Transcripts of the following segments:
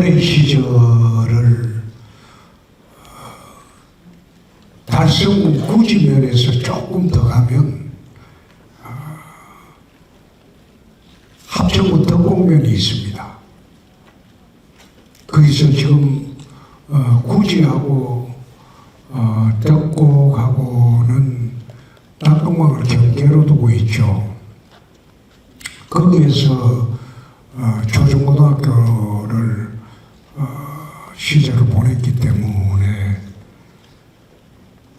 어린 시절을 달성군 구지 면에서 조금 더 가면 합천군 덕곡면이 있습니다. 거기서 지금 구지하고 덕곡하고는 낙동강을 경계로 두고 있죠. 거기에서 초중고등학교를 시절을 보냈기 때문에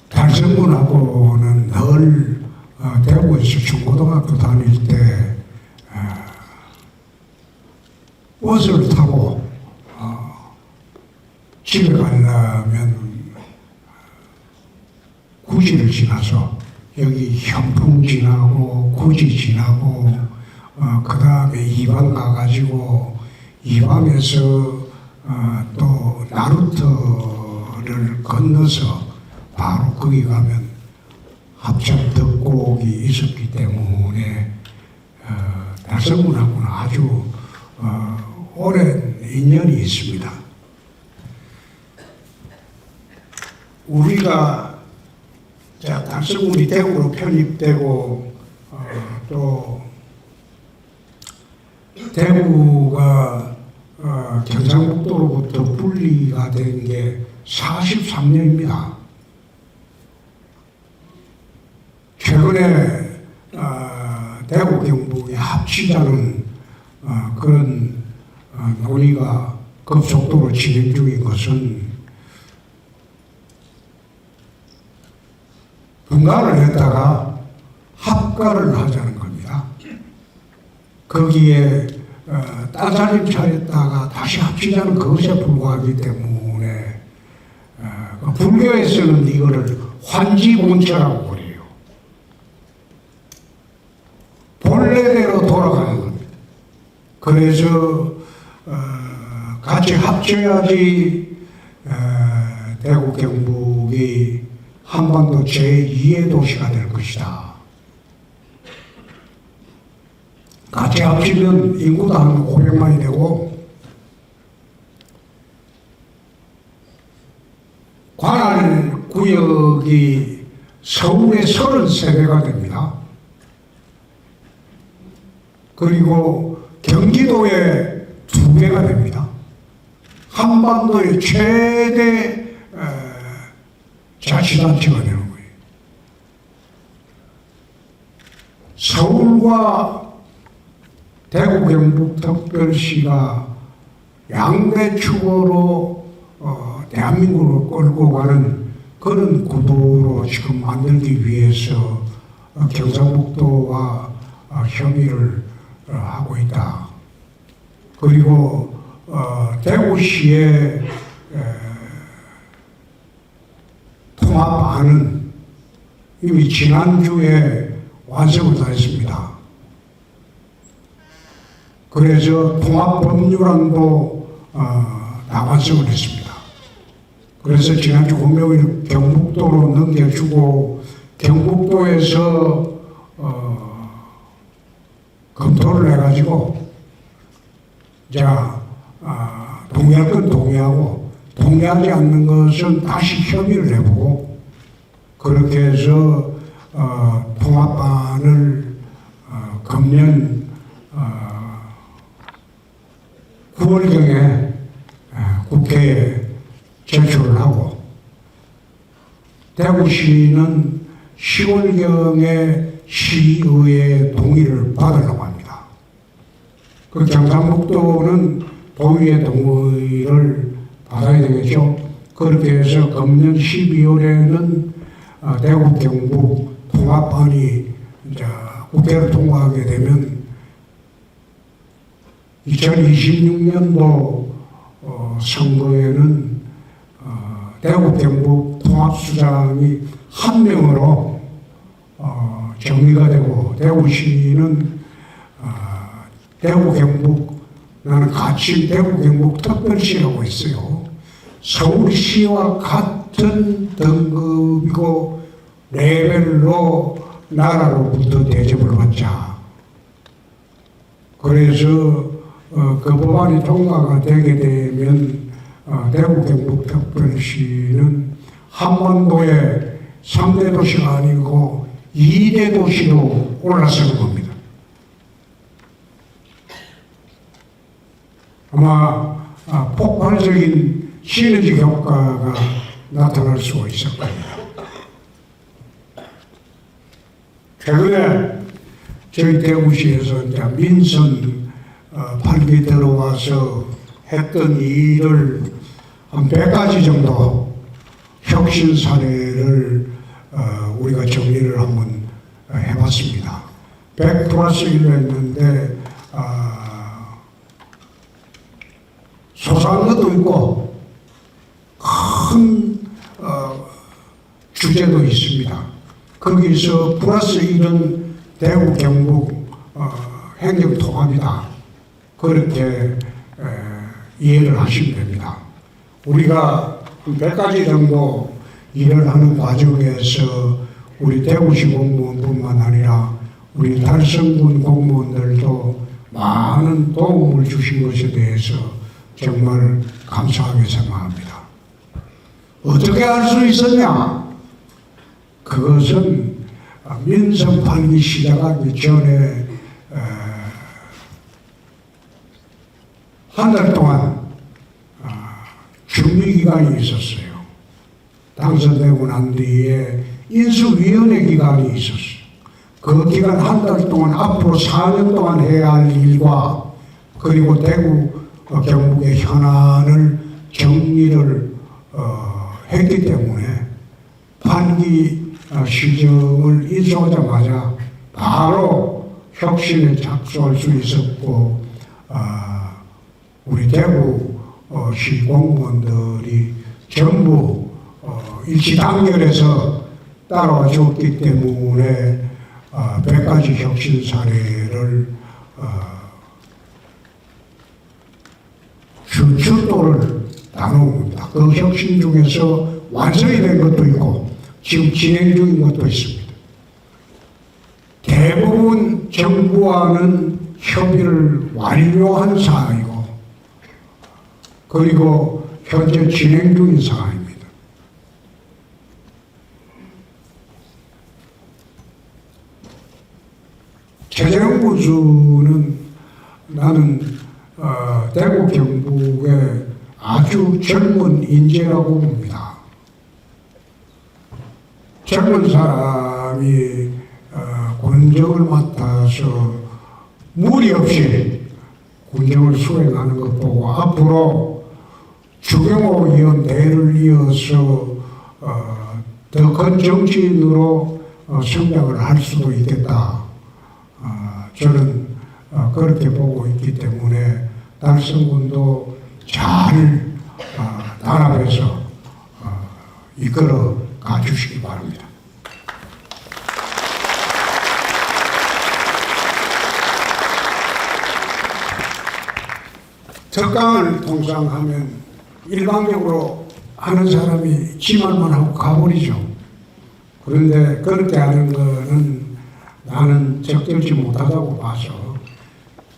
달성군하고는 늘 대구에서 중고등학교 다닐 때 버스를 타고 집에 가려면 구지를 지나서 여기 현풍 지나고 구지 지나고 그 다음에 이방 가가지고 이방에서 또 나루터를 건너서 바로 거기 가면 합천 덕곡이 있었기 때문에 달성군하고는 아주 오랜 인연이 있습니다. 우리가 달성군이 대구로 편입되고 또 대구가 경상북도로부터 분리가 된 게 43년입니다. 최근에 대구 경북이 합치자는 그런 논의가 급속도로 진행 중인 것은 분가를 했다가 합가를 하자는 겁니다. 거기에 딴사림 차렸다가 다시 합치자는 그것에 불과하기 때문에 불교에서는 이거를 환지본처라고 그래요. 본래대로 돌아가는 겁니다. 그래서 같이 합쳐야지 대구 경북이 한반도 제2의 도시가 될 것이다. 같이 합치면 인구도 한 500만이 되고 관할 구역이 서울의 33배가 됩니다. 그리고 경기도의 2배가 됩니다. 한반도의 최대 자치단체가 되는 거예요. 서울과 대구 경북 특별시가 양대 축으로 대한민국을 끌고 가는 그런 구도로 지금 만들기 위해서 경상북도와 협의를 하고 있다. 그리고 대구시의 통합안은 이미 지난주에 완성을 다 했습니다. 그래서 통합법률안도 다 완성을 했습니다. 그래서 지난주 금요일 경북도로 넘겨주고 경북도에서 검토를 해가지고 동의할 건 동의하고 동의하지 않는 것은 다시 협의를 해보고 그렇게 해서 통합안을 금년 9월경에 국회에 제출을 하고 대구시는 10월경에 시의회 동의를 받으려고 합니다. 그 경상북도는 도의회 동의를 받아야 되겠죠. 그렇게 해서 금년 12월에는 대구 경북 통합안이 이제 국회를 통과하게 되면 2026년도 선거에는 대구 경북 통합수장이 한 명으로 정리가 되고 대구시는 대구 경북 나는 같이 대구 경북 특별시라고 했어요. 서울시와 같은 등급이고 레벨로 나라로부터 대접을 받자. 그래서 그 법안이 통과가 되게 되면 대구 경북 특별시는 한반도의 3대 도시가 아니고 2대 도시로 올라서는 겁니다. 아마 폭발적인 시너지 효과가 나타날 수가 있을 겁니다. 최근에 저희 대구시에서 이제 민선 8기 들어와서 했던 일을 한 100가지 정도 혁신 사례를 우리가 정리를 한번 해봤습니다. 100 플러스 1로 했는데 소소한 것도 있고 큰 주제도 있습니다. 거기서 플러스 1은 대구 경북 행정통합이다. 그렇게 이해를 하시면 됩니다. 우리가 100가지 정도 일을 하는 과정에서 우리 대구시 공무원뿐만 아니라 우리 달성군 공무원들도 많은 도움을 주신 것에 대해서 정말 감사하게 생각합니다. 어떻게 할 수 있었냐? 그것은 민선 8기 시작하기 전에 한 달 동안 준비기간이 있었어요. 당선되고 난 뒤에 인수위원회 기간이 있었어요. 그 기간 한 달 동안 앞으로 4년 동안 해야 할 일과 그리고 대구 경북의 현안을 정리를 했기 때문에 판기 시정을 인수하자마자 바로 혁신에 착수할 수 있었고 우리 대구시 공무원들이 전부 일치 단결해서 따라와 줬기 때문에 100가지 혁신 사례를 순서도를 나누는 겁니다. 그 혁신 중에서 완성이 된 것도 있고 지금 진행 중인 것도 있습니다. 대부분 정부와는 협의를 완료한 사항이고 그리고 현재 진행 중인 사항입니다. 재정 구조는 나는 대구 경북의 아주 젊은 인재라고 봅니다. 젊은 사람이 군정을 맡아서 무리 없이 군정을 수행하는 것 보고 앞으로 주경호 의원 대를 이어서 더 큰 정치인으로 성장을 할 수도 있겠다. 저는 그렇게 보고 있기 때문에 달성군도 잘 단합해서 이끌어 가주시기 바랍니다. 특강을 통상 하면 일방적으로 하는 사람이 지 말만 하고 가버리죠. 그런데 그렇게 하는 거는 나는 적절치 못하다고 봐서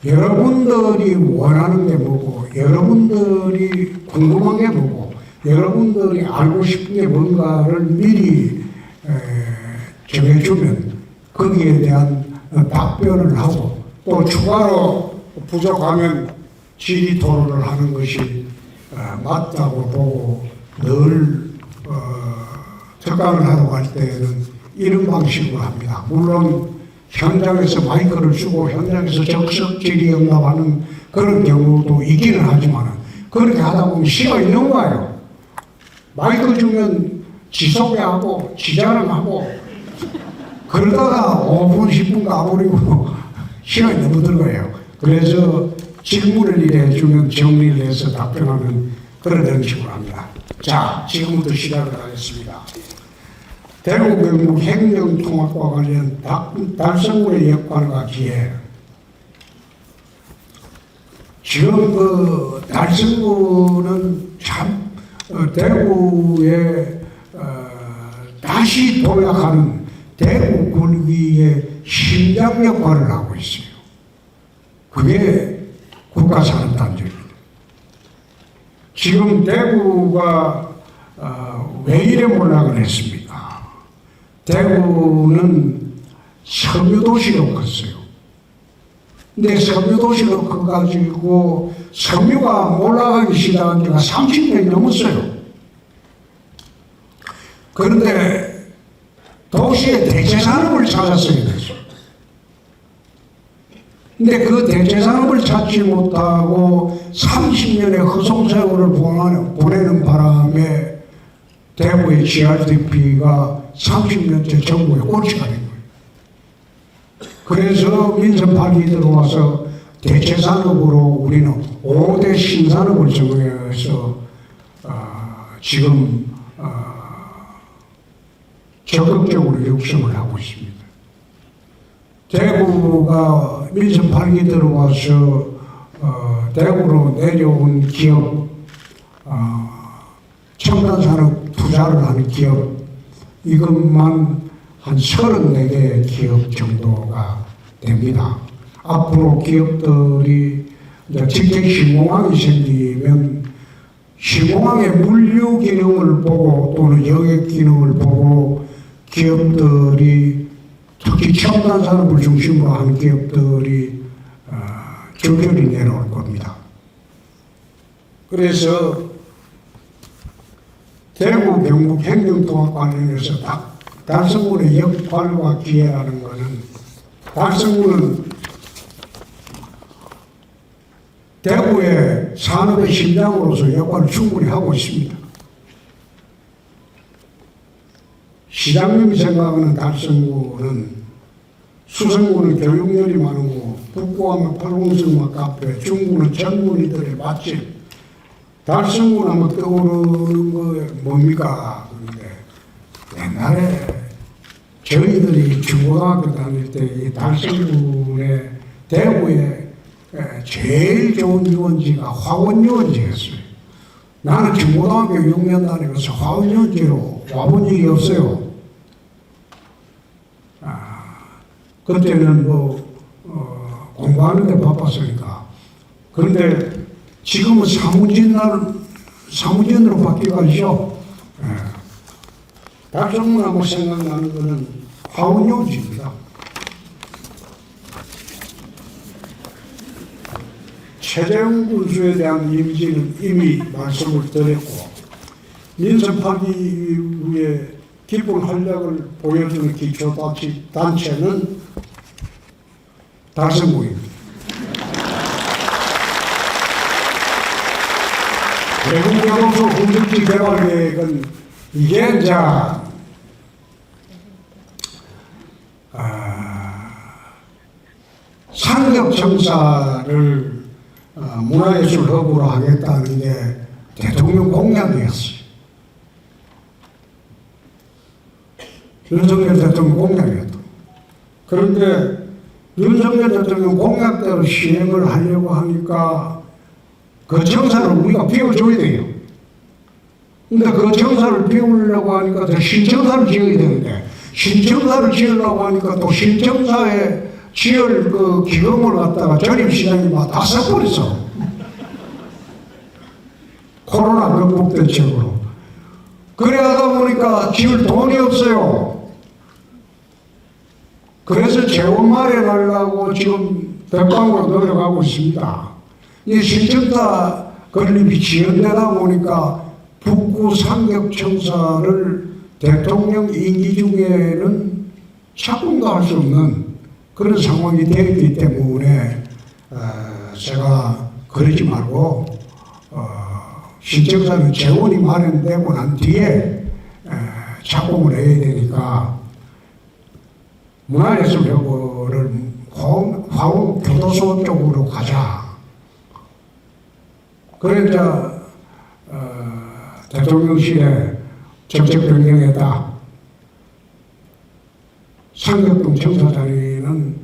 여러분들이 원하는 게 뭐고 여러분들이 궁금한 게 뭐고 여러분들이 알고 싶은 게 뭔가를 미리 정해주면 거기에 대한 답변을 하고 또 추가로 부족하면 질의 토론을 하는 것이 맞다고 보고 늘 특강을 하러 갈 때는 이런 방식으로 합니다. 물론 현장에서 마이크를 주고 현장에서 적석 질의 응답하는 그런 경우도 있기는 하지만 그렇게 하다 보면 시간이 있는 거예요. 마이크 주면 지 소개하고 지 자랑하고 그러다가 5분 10분 가버리고 시간이 너무 들어요. 그래서 질문을 이래 해주면 정리를 해서 답변하는 그런 식으로 합니다. 자, 지금부터 시작을 하겠습니다. 대구 경북 행정통합과 관련 달성군의 역할과 기회. 지금 그 달성군은 참 대구에 다시 도약하는 대구 군기의 심장 역할을 하고 있어요. 그게 국가산업단지입니다. 지금 대구가 왜 이래 몰락을 했습니까? 대구는 섬유도시로 컸어요. 근데 섬유도시로 커가지고 섬유가 몰락하기 시작한 지가 30년이 넘었어요. 그런데 도시의 대체산업을 찾았어야 됐어요. 근데 그 대체산업을 찾지 못하고 30년의 허송세월을 보내는 바람에 대구의 GRDP가 30년째 전국에 꼴찌가 된 거예요. 그래서 민선 8기 들어와서 대체산업으로 우리는 5대 신산업을 정해서 지금 적극적으로 육성을 하고 있습니다. 대구가 민선 8기 들어와서 대구로 내려온 기업, 첨단산업 투자를 하는 기업, 이것만 한 34개의 기업 정도가 됩니다. 앞으로 기업들이 직접 신공항이 생기면 신공항의 물류 기능을 보고 또는 영역 기능을 보고 기업들이 특히 첨단 산업을 중심으로 하는 기업들이 줄줄이 내려올 겁니다. 그래서 대구 경북 행정통합 관련해서 달성군의 역할과 기회라는 것은 달성군은 대구의 산업의 심장으로서 역할을 충분히 하고 있습니다. 시장님이 생각하는 달성군은 수성구는 교육열이 많은 거, 북구하면 팔공성막 카페, 중구는 젊은이들의 맛집, 달성군 하면 떠오르는 거 뭡니까? 그런데 옛날에 저희들이 중고등학교 다닐 때 이 달성군의 대구의 제일 좋은 유원지가 화원유원지였어요. 나는 중고등학교 6년 다니면서 화원유원지로 와본 적이 없어요. 그때는 공부하는 데 바빴으니까. 그런데 지금은 사무진으로 바뀌어가지고, 달성군하고 생각나는 것은 화원유원지입니다. 최재형 군수에 대한 이미지는 이미 말씀을 드렸고, 민선 8기 이후에 기본 활약을 보여주는 기초단체는 달성군입니다. 대구교도소 공직지 개발 계획은 이게 이제 상급청사를 문화예술 허브로 하겠다는 게 대통령 공약이었어요. 윤석열 대통령 공약이었다. 그런데 윤석열 대통령 공약대로 시행을 하려고 하니까 그 청사를 우리가 비워줘야 돼요. 근데 그 청사를 비우려고 하니까 또 신청사를 지어야 되는데, 신청사를 지으려고 하니까 또 신청사에 지을 그 기금을 갖다가 전임시장이 다 써버렸어. 코로나 극복 대책으로. 그래 하다 보니까 지을 돈이 없어요. 그래서 재원 마련하려고 지금 대방으로 노력하고 있습니다. 이 신청사 건립이 지연되다 보니까 북구 상급청사를 대통령 임기 중에는 착공도 할 수 없는 그런 상황이 되었기 때문에 제가 그러지 말고 신청사는 재원이 마련되고 난 뒤에 착공을 해야 되니까 문화예술협의를 화원 교도소 쪽으로 가자. 그래 이제 대통령실에 정책 변경했다. 상격동 청사 자리는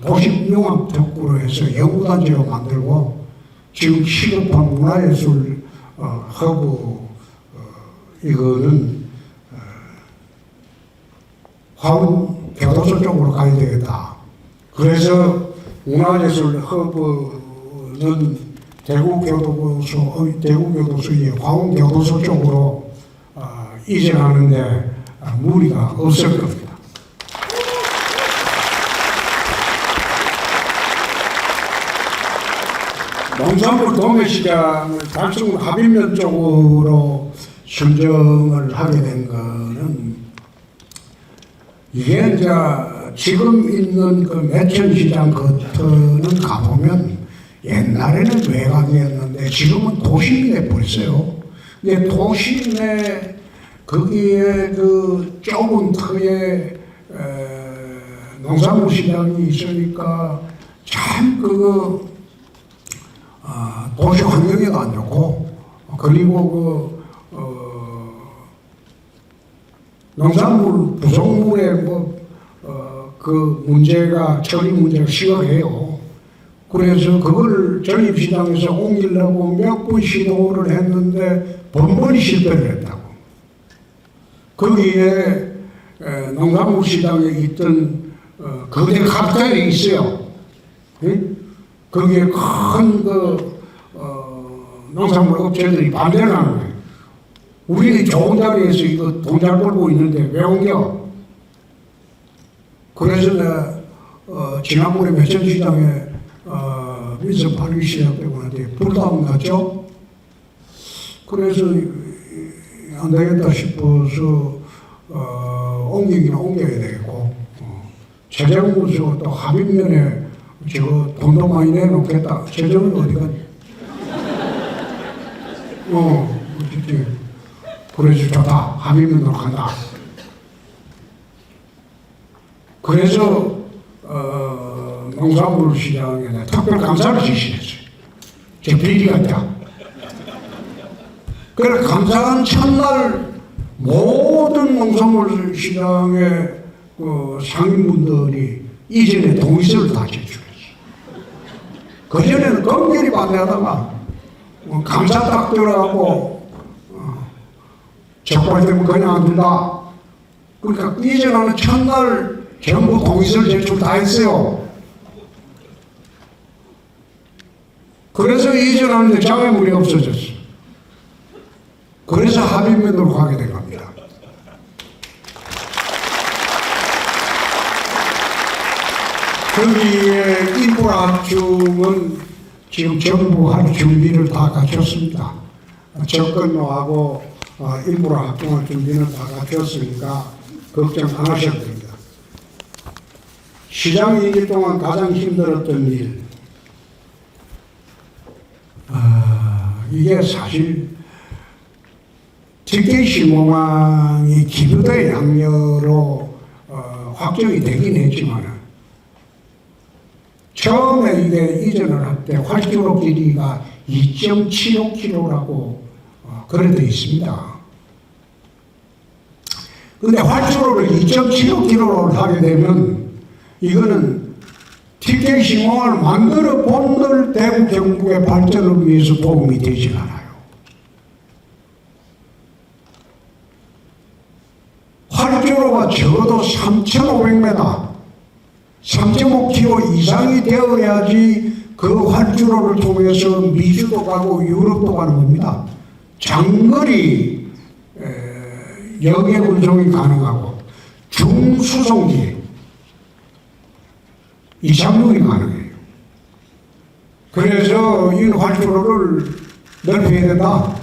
도시융합특구로 해서 연구단지로 만들고 지금 시급한 문화예술 허브 이거는 화원 교도소 쪽으로 가야 되겠다. 그래서 문화예술 허브는 대구교도소의 광운교도소 쪽으로 이전하는데 무리가 없을 겁니다. 농산물 도매시장을 달성 합일면 쪽으로 선정을 하게 된 거는 이게 이제 지금 있는 그 매천시장 겉은 가보면 옛날에는 외곽이었는데 지금은 도심이 돼버렸어요. 근데 도심에 거기에 그 좁은 터에 농산물 시장이 있으니까 참 도시 환경에도 안 좋고 그리고 농산물 부속물의 그 문제가 처리 문제가 심각해요. 그래서 그걸 전입시장에서 옮기려고 몇 번 시도를 했는데 번번이 실패를 했다고. 거기에 농산물 시장에 있던 거대 카르텔이 있어요. 거기에 큰 농산물 업체들이 반대를 하는 거예요. 우리는 좋은 자리에서 이거 돈 잘 벌고 있는데 왜 옮겨? 그래서 내가 지난번에 매천시장에 민서팔기 시작되고는데 불담 났죠? 그래서 안 되겠다 싶어서 옮기기는 옮겨야 되겠고 재정부서 또 합의면에 저거 돈도 많이 내놓겠다. 재정은 어디가? 그래서 좋다. 합의면으로 간다. 그래서 농산물 시장에 특별 감사를 지시했어요. 제 비리 같다. 그래서 감사한 첫날 모든 농산물 시장의 상인분들이 이전에 동의서를 다 제출했어요. 그전에는 검열이 반대하다가 감사 딱 들어가고 적발되면 그냥 안 된다. 그러니까 이전하는 첫날 전부 동의서를 제출 다 했어요. 그래서 이전하는데 장애물이 없어졌어. 그래서 합의면으로 가게 된 겁니다. 거기에 인프라 합중은 지금 정부 할 준비를 다 갖췄습니다. 접근로하고 인프라 합중할 준비는 다 갖췄으니까 걱정 안 하셔도 됩니다. 시장 2일 동안 가장 힘들었던 일, 이게 사실 TK시공항이 기부대 양료로 확정이 되긴 했지만 처음에 이게 이전을 할 때 활주로 길이가 2.75km라고 그래 되어 있습니다. 근데 활주로를 2.75km로 하게 되면 이거는 TK시공항을 만들어 본들 대구 경북의 발전을 위해서 도움이 되지 않아요. 활주로가 적어도 3,500m, 3.5km 이상이 되어야지 그 활주로를 통해서 미주도 가고 유럽도 가는 겁니다. 장거리 역의 운송이 가능하고 중수송기 이착륙이 가능해요. 그래서 이 활주로를 넓혀야 된다.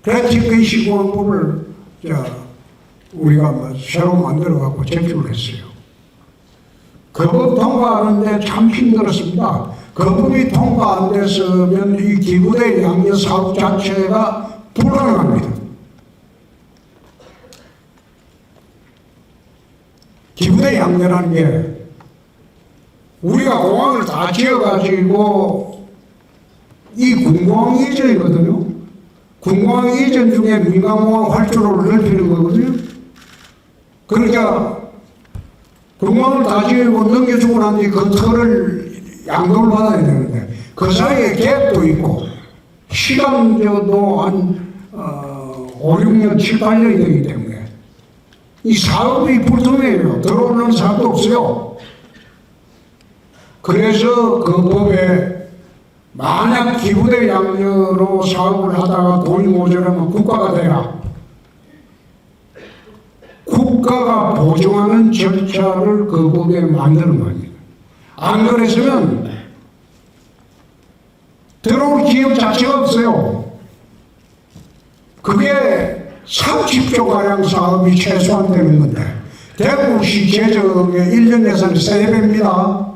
그래서 그 시공법을 우리가 새로 만들어갖고 제출을 했어요. 그 법 통과하는데 참 힘들었습니다. 그 법이 통과 안 됐으면 이 기부대 양료 사업 자체가 불가능합니다. 기부대 양료라는 게 우리가 공항을 다 지어가지고 이 군공항 이전이거든요. 군공항 이전 중에 민간공항 활주로를 넓히는 거거든요. 그러니까 군공항을 다 지어고 넘겨주고 난 뒤에 그 털을 양도를 받아야 되는데 그 사이에 갭도 있고 시간도 한 5, 6년, 7, 8년이 되기 때문에 이 사업이 불통해요. 들어오는 사람도 없어요. 그래서 그 법에 만약 기부대 양료로 사업을 하다가 돈이 모자라면 국가가 돼야 국가가 보증하는 절차를 그 법에 만드는 겁니다. 안 그랬으면 들어올 기업 자체가 없어요. 그게 30조 가량 사업이 최소한 되는 건데 대구시 재정의 1년 예산이 3배입니다.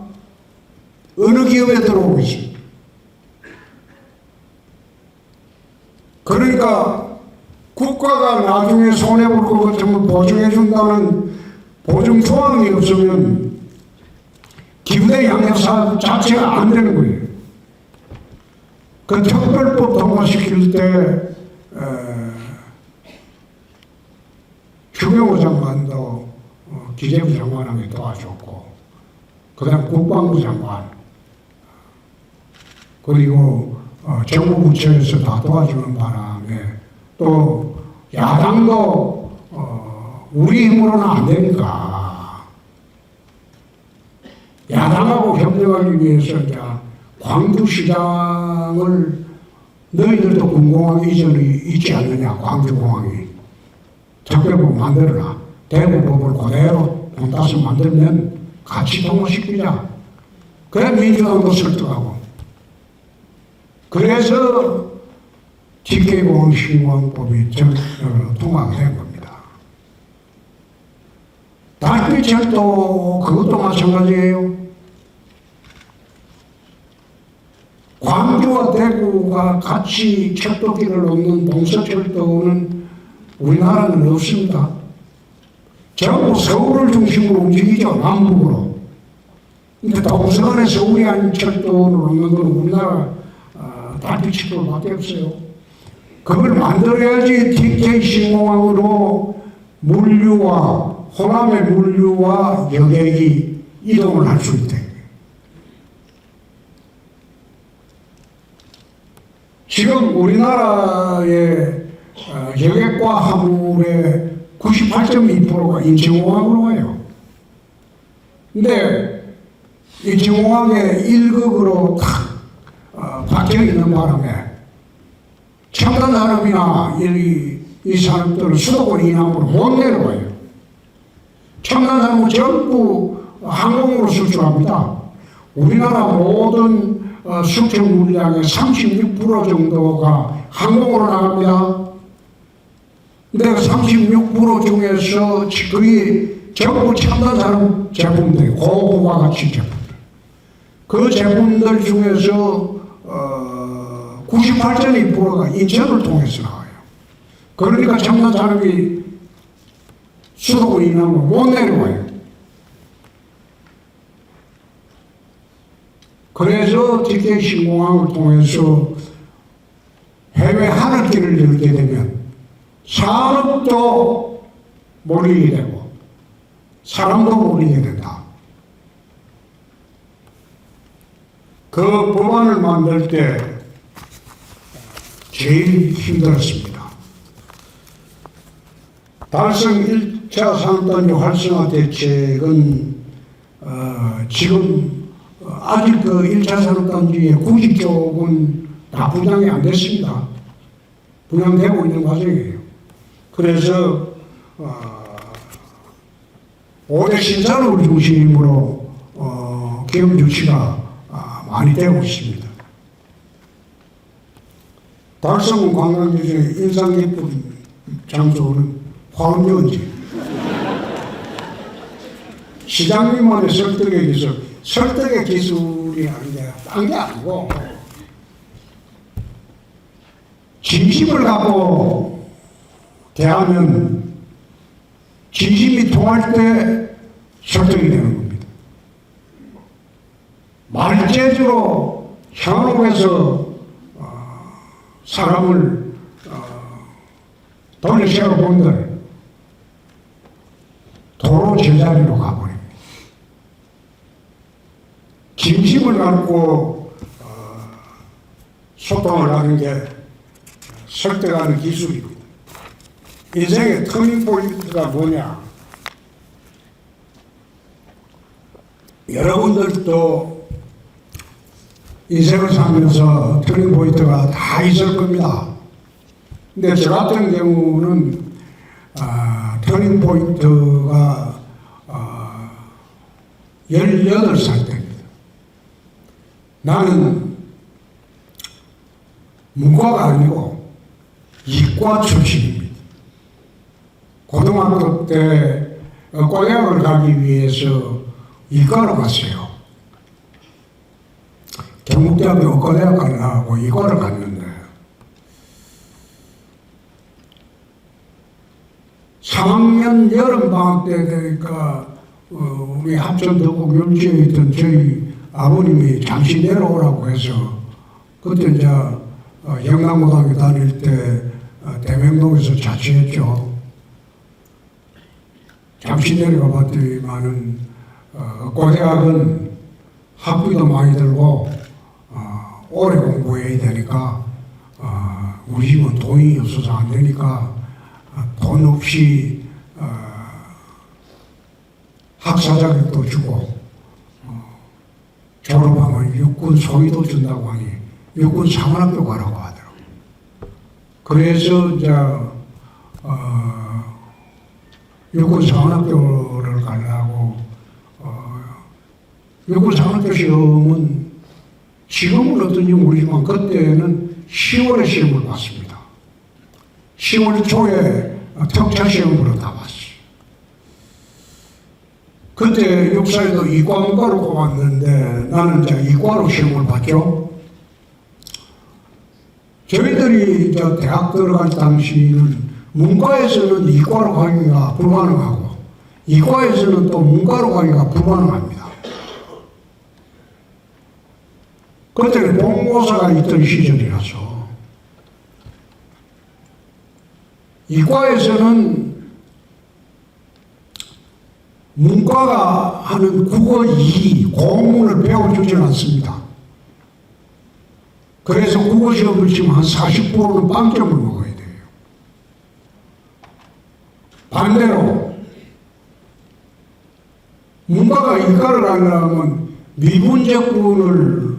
어느 기업에 들어오고 있습니다. 그러니까 국가가 나중에 손해볼 것 같으면 보증해준다는 보증 조항이 없으면 기부대 양육사업 자체가 안 되는 거예요. 그 특별법 통과시킬 때 추경호 장관도 기재부 장관에게 도와줬고 그 다음 국방부 장관 그리고 정부 부처에서 다 도와주는 바람에 또 야당도 우리 힘으로는 안 되니까 야당하고 협력하기 위해서 이제 광주시장을 너희들도 군공항 이전이 있지 않느냐 광주공항이 특별법 만들어라 대구법을 그대로 돈 따서 만들면 같이 통과시키자 그래 민주당도 설득하고 그래서 TK공항 신공항법이 통과가 된 겁니다. 달빛철도 그것도 마찬가지예요. 광주와 대구가 같이 철도길을 놓는 동서철도는 우리나라는 없습니다. 전부 서울을 중심으로 움직이죠. 남북으로. 근데 동서간에 서울이 아닌 철도를 놓는 건 우리나라 달빛철도밖에 없어요. 그걸 만들어야지 TK 신공항으로 물류와 호남의 물류와 여객이 이동을 할 수 있대. 지금 우리나라의 여객과 화물의 98.2%가 인천공항으로 가요. 근데 인천공항에 1극으로 탁 박혀 있는 바람에 첨단 산업이나 이 산업들은 수도권 이남으로 못 내려와요. 첨단 산업은 전부 항공으로 수출합니다. 우리나라 모든 수출 물량의 36% 정도가 항공으로 나갑니다. 근데 그 36% 중에서 거의 전부 첨단 산업 제품들, 고부가 가치 제품들. 그 제품들 중에서 98.2%가 인천을 통해서 나와요. 그러니까 첨단 산업이 수도권 이남으로 못 내려와요. 그래서 TK 신공항을 통해서 해외 하늘길을 열게 되면 산업도 몰리게 되고 사람도 몰리게 된다. 그 법안을 만들 때 제일 힘들었습니다. 달성 1차 산업단지 활성화 대책은 지금 아직 그 1차 산업단지의 구직 쪽은 다 분양이 안 됐습니다. 분양되고 있는 과정이에요. 그래서 5대 신산업을 중심으로 기업 유치가 많이 되고 있습니다. 달성은 관광지 중에 인상 깊은 장소는 화엄연지. 시장님만의 설득의 기술, 설득의 기술이 아닌데 딴 게 아니고 진심을 갖고 대하면 진심이 통할 때 설득이 되는 겁니다. 말재주로 현혹해서 사람을 돌려세워 본들 도로 제자리로 가버립니다. 진심을 갖고 소통을 하는 게 설득하는 기술입니다. 인생의 터닝 포인트가 뭐냐? 여러분들도 인생을 살면서 터닝 포인트가 다 있을 겁니다. 근데 저 같은 경우는 터닝 포인트가 18살 때입니다. 나는 문과가 아니고 이과 출신입니다. 고등학교 때 의과대학을 가기 위해서 이과로 갔어요. 경북대학교 의과대학 가려고 이과를 갔는데 3학년 여름방학 때 되니까 우리 합천 덕곡 율지에 있던 저희 아버님이 잠시 내려오라고 해서 그때 이제 영남고등학교 다닐 때 대명동에서 자취했죠. 잠시 내려가 봤더니만은 고대학은 학비도 많이 들고 오래 공부해야 되니까 우리 집은 돈이 없어서 안 되니까 돈 없이 학사 자격도 주고 졸업하면 육군 소위도 준다고 하니 육군 사관학교 가라고 하더라고요. 그래서 이제 육군 사관학교를 가려고 육군 사관학교 시험은 지금은 어떤지 모르지만 그때는 10월에 시험을 봤습니다. 10월 초에 특차 시험으로 다 봤어요. 그때 육사에도 이과문과로 뽑았는데 나는 이제 이과로 시험을 봤죠. 저희들이 이제 대학 들어갈 당시는 문과에서는 이과로 가기가 불가능하고 이과에서는 또 문과로 가기가 불가능합니다. 그때는 본고사가 있던 시절이라서 이과에서는 문과가 하는 국어 2 공문을 배워주지는 않습니다. 그래서 국어시험을 지금 한 40%는 빵점을 먹어야 돼요. 반대로 문과가 이과를 가려면 미분적분을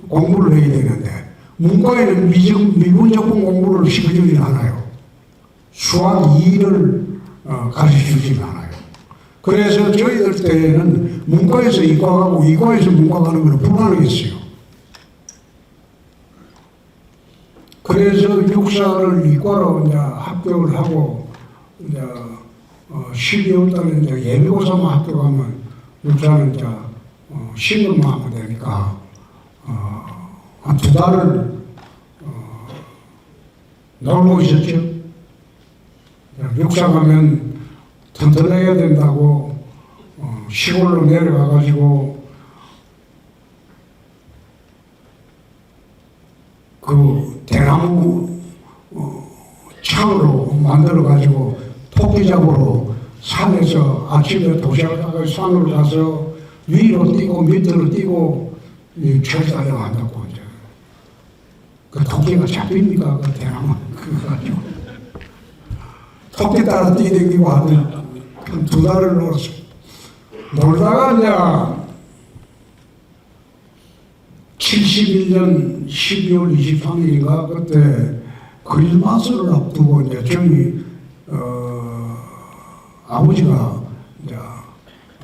공부를 해야 되는데 문과에는 미분적분 공부를 시켜주지 않아요. 수학 2를 가르쳐주지 않아요. 그래서 저희들 때는 문과에서 이과 가고 이과에서 문과 가는 건 불가능했어요. 그래서 육사를 이과로 이제 합격을 하고 이제 12월 달에 이제 예비고사만 합격하면 육사는 이제 신금만 하면 되니까 한 2달을 놀고 있었죠. 육사 가면 튼튼해야 된다고 시골로 내려가가지고 그 대나무 창으로 만들어가지고 토끼 잡으러 산에서 아침에 도시락하고 산으로 가서 위로 뛰고 밑으로 뛰고 철사를 한다고 이제 그 토끼가 잡힙니까? 그 대나무 그거 가지고 토끼 따라 뛰댕기고 하는 한 2달을 놀았어요. 놀다가 이제 71년 12월 23일인가 그때 크리스마스를 앞두고 이제 저희 아버지가 이제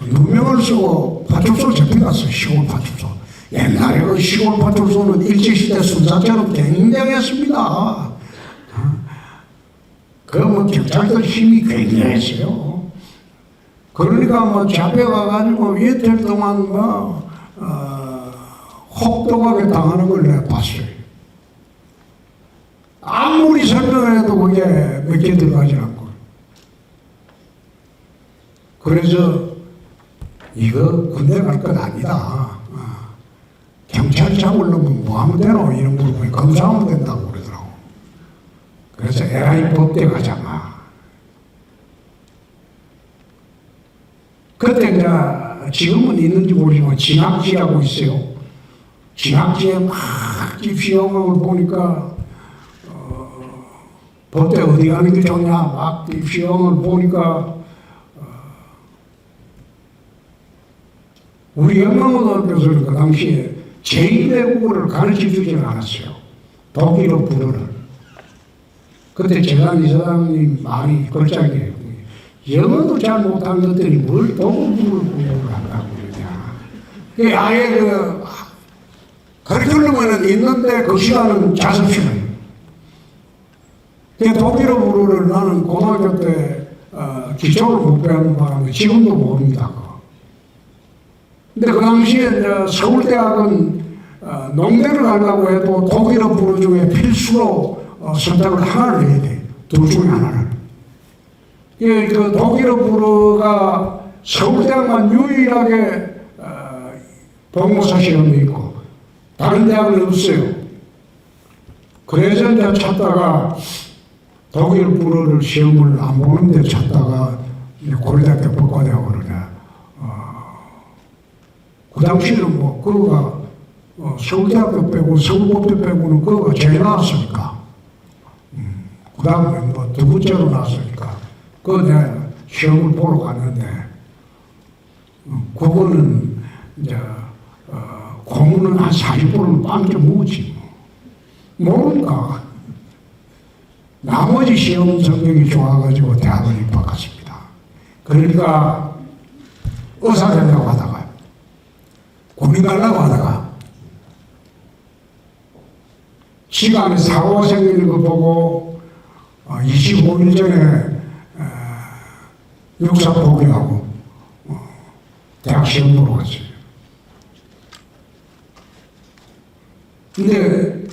누명을 쓰고 파출소를 잡혀갔어요. 시골 파출소. 옛날에 그 시골 파출소는 일제시대 순사처럼 굉장했습니다. 그 뭐 경찰들 힘이 굉장했어요. 그러니까 뭐 잡혀가가지고 이틀 동안 뭐 혹독하게 당하는 걸 내가 봤어요. 아무리 설명해도 그게 몇 개 들어가지 않고. 그래서 이거 군대 갈 건 아니다. 경찰 잡으려면 뭐 하면 되노? 이런 걸 보니 검사하면 된다고 그러더라고. 그래서 에라이 법대 가자마. 그때 이제 지금은 있는지 모르지만 진학지라고 있어요. 진학지에 막 입시영을 보니까 법대 어디 가는 게 좋냐 막 입시영을 보니까 우리 영광고등학교에서는 그 당시에 제2외국어를 가르쳐 주지는 않았어요. 독일어, 불어를. 그때 재단 이사장님 말이 걸작이에요. 영어도 잘 못하는 것들이 뭘 독일어를 공부를 한다고 그러냐. 아예 가르치려면 있는데 그 시간은 자습 시간이에요. 독일어 불어를 나는 고등학교 때 기초를 못 배우는 바람에 지금도 모릅니다. 근데 그 당시에 서울대학은 농대를 가려고 해도 독일어 불어 중에 필수로 선택을 하나를 해야 돼. 둘 중에 하나를. 그 독일어 불어가 서울대학만 유일하게 본고사 시험이 있고 다른 대학은 없어요. 그래서 이제 찾다가 독일 불어를 시험을 안 보는데 찾다가 고려대학교 법과대학원을 그 당시에는 뭐 그거가 서울대학교 빼고 서울법대 빼고는 그거가 제일 나왔으니까 그 다음에 뭐 두 번째로 나왔으니까 그거 내가 시험을 보러 갔는데 그거는 이제 고문은 한 40분은 빵점 먹었지 뭐. 모르니까 나머지 시험 성적이 좋아가지고 대학을 입학했습니다. 그러니까 의사 되려고 하다가 군인 가려고 하다가 시간에 사고가 생기는 거 보고 25일 전에 육사 포기하고 대학 시험 보러 갔어요. 근데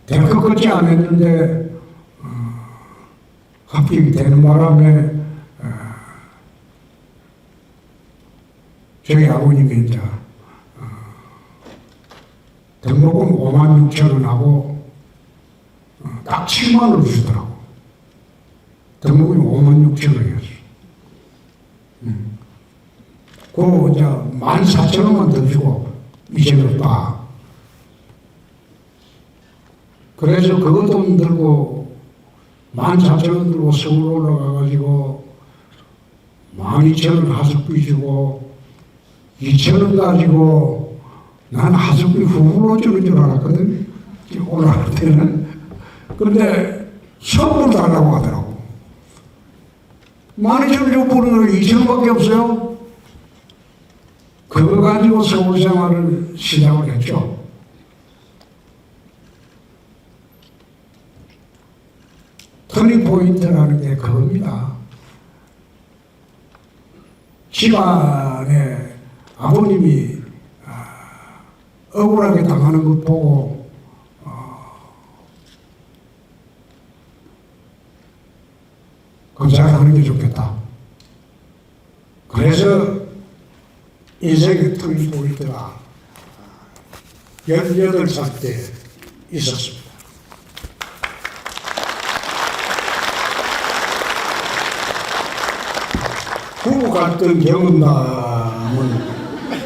대학 끝이 안 했는데 합격이 되는 바람에 저희 아버님이 이제 등록금 5만 6천 원 하고 딱 7만 원을 주더라고. 등록금이 5만 6천 원이었어. 그거 이제 14,000원만 더 주고 이제는 빠. 그래서 그것 돈 들고 14,000원 들고 서울 올라가가지고 12,000원 하숙비 주고 2,000원 가지고 난 하숙비 후불로 주는 줄 알았거든. 올라갈 때는. 그런데 선물 달라고 하더라고. 12,000원 주고 부르는 거 2,000원밖에 없어요. 그거 가지고 서울 생활을 시작을 했죠. 터닝 포인트라는 게 그겁니다. 집안에 아버님이 억울하게 당하는 것 보고 검사하는 게 좋겠다. 그래서 인생의 터닝 포인트가 18살 때 있었습니다. 부부 갈등 경험담은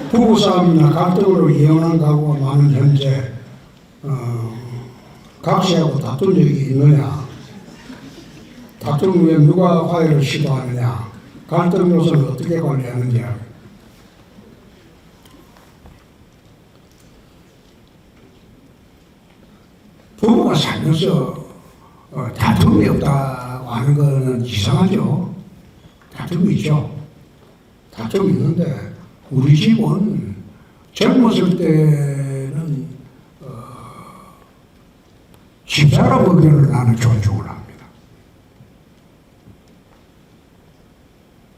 부부싸움이나 갈등으로 이혼한 가구가 많은 현재 각시하고 다툰 적이 있느냐, 다툰 후에 누가 화해를 시도하느냐, 갈등 요소를 어떻게 관리하느냐. 부부가 살면서 다툼이 없다고 하는 것은 이상하죠. 다툼이 있죠. 다툼이 있는데 우리 집은 젊었을 때는 집사람 의견을 나는 존중을 합니다.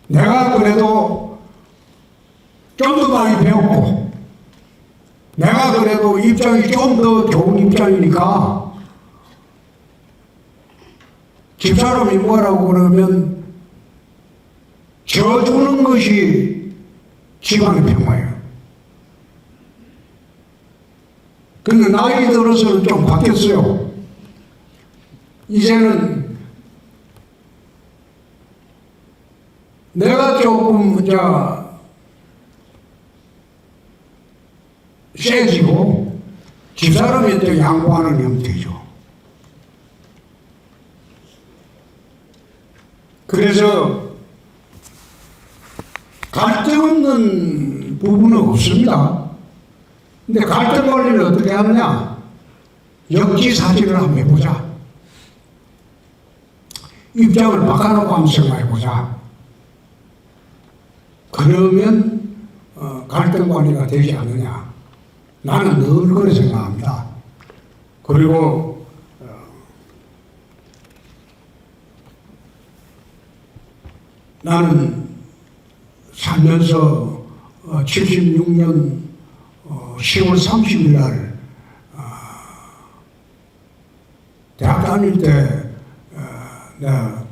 내가 그래도 좀 더 많이 배웠고 내가 그래도 입장이 좀 더 좋은 입장이니까 집사람이 뭐라고 그러면 져주는 것이 집안의 평화예요. 근데 나이 들어서는 좀 바뀌었어요. 이제는 내가 조금 세지고 집사람한테 양보하는 형태죠. 그래서 갈등 없는 부분은 없습니다. 근데 갈등 관리를 어떻게 하느냐? 역지사지를 한번 해보자. 입장을 바꿔놓고 한번 생각해보자. 그러면 갈등 관리가 되지 않느냐. 나는 늘 그렇게 생각합니다. 그리고 나는 살면서 76년 10월 30일 날 대학 다닐 때 내가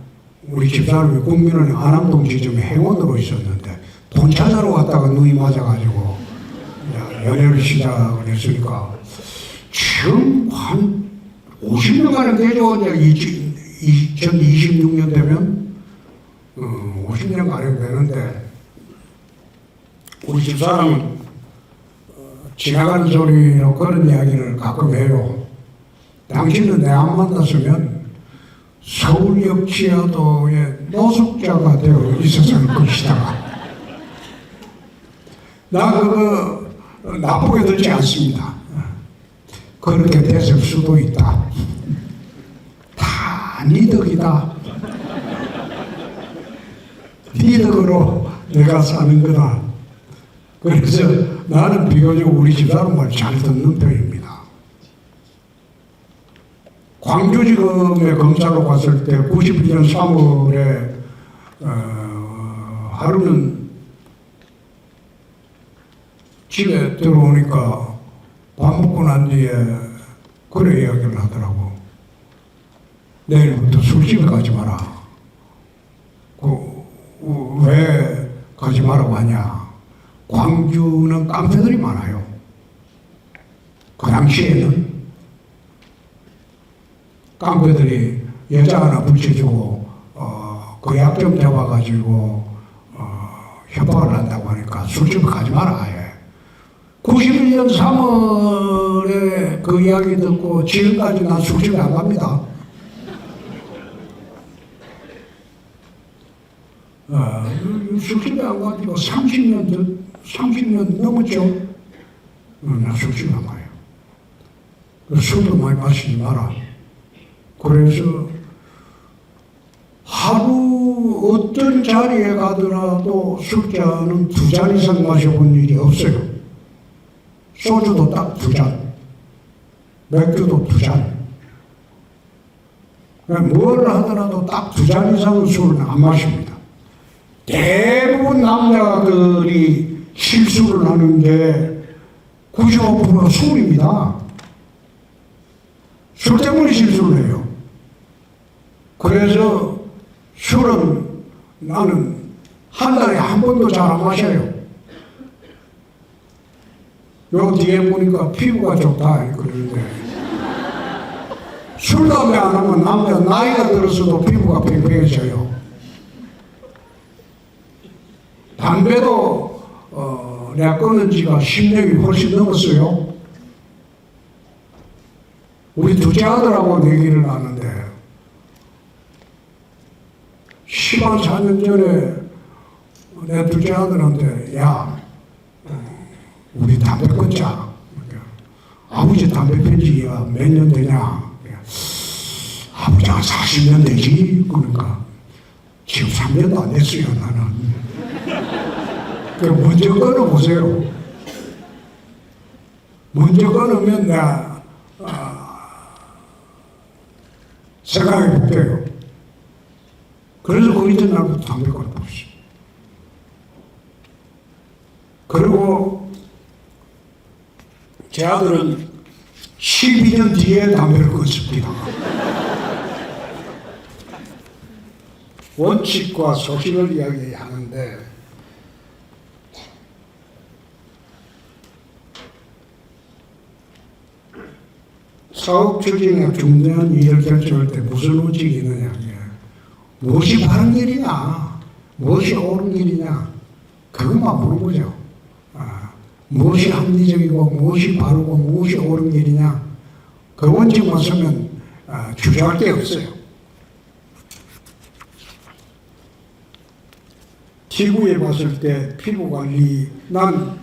우리 집사람이 국민은행 안암동 지점에 행원으로 있었는데 돈 찾아러 갔다가 눈이 맞아가지고 연애를 시작을 했으니까 지금 한 50년간은 되죠. 이제 2026년 되면 50년간은 되는데 우리 집사람은 지나가는 소리로 그런 이야기를 가끔 해요. 당신은 내 안 만났으면 서울역 지하도의 노숙자가 되어 있었을 것이다. 나 그거 나쁘게 듣지 않습니다. 그렇게 됐을 수도 있다. 다 네 덕이다. 네 덕으로 내가 사는 거다. 그래서 나는 비교적 우리 집사람 말 잘 듣는 편입니다. 광주지검에 검사로 갔을 때 92년 3월에 하루는 집에 들어오니까 밥 먹고 난 뒤에 그래 이야기를 하더라고. 내일부터 술집에 가지 마라. 왜 가지 말라고 하냐. 광주는 깡패들이 많아요. 그 당시에는 깡패들이 여자 하나 붙여주고 그 약점 잡아가지고 협박을 한다고 하니까 술집에 가지 마라. 91년 3월에 그 이야기 듣고 지금까지 난 술집에 안 갑니다. 술집에 안 가지고 30년 넘었죠. 나 술집에 안 가요. 술도 많이 마시지 마라. 그래서 하루 어떤 자리에 가더라도 술잔은 2잔 이상 마셔본 일이 없어요. 소주도 딱 2잔, 맥주도 2잔. 뭘 하더라도 딱 2잔 이상은 술은 안 마십니다. 대부분 남자들이 실수를 하는 게 95%가 술입니다. 술 때문에 실수를 해요. 그래서 술은 나는 한 달에 한 번도 잘 안 마셔요. 요 뒤에 보니까 피부가 좋다 그러는데 술 담배 안 하면 남자 나이가 들었어도 피부가 팽팽해져요. 담배도 내가 끊은 지가 10년이 훨씬 넘었어요. 우리 둘째 아들하고 얘기를 하는데 14년 전에 내 둘째 아들한테 야 우리 담배 끊자. 아버지 담배 핀지가 몇 년 되냐? 아버지 한 40년 되지. 그러니까 지금 3년도 안 됐어요 나는. 그럼 먼저 끊어보세요. 먼저 끊으면 내가 생각해 볼게요. 그래서 그 이튿날부터 담배 끊어버렸어요. 그리고 제 아들은 12년 뒤에 담배를 끊습니다. 원칙과 소신을 이야기하는데 사업 추진에 중대한 일을 결정할 때 무슨 원칙이 있느냐. 무엇이 바른 일이냐, 무엇이 옳은 일이냐, 그것만 물어보죠. 무엇이 합리적이고, 무엇이 바르고, 무엇이 옳은 일이냐, 그 원칙만 쓰면 주저할 게 없어요. TV에 봤을 때 피부 관리, 난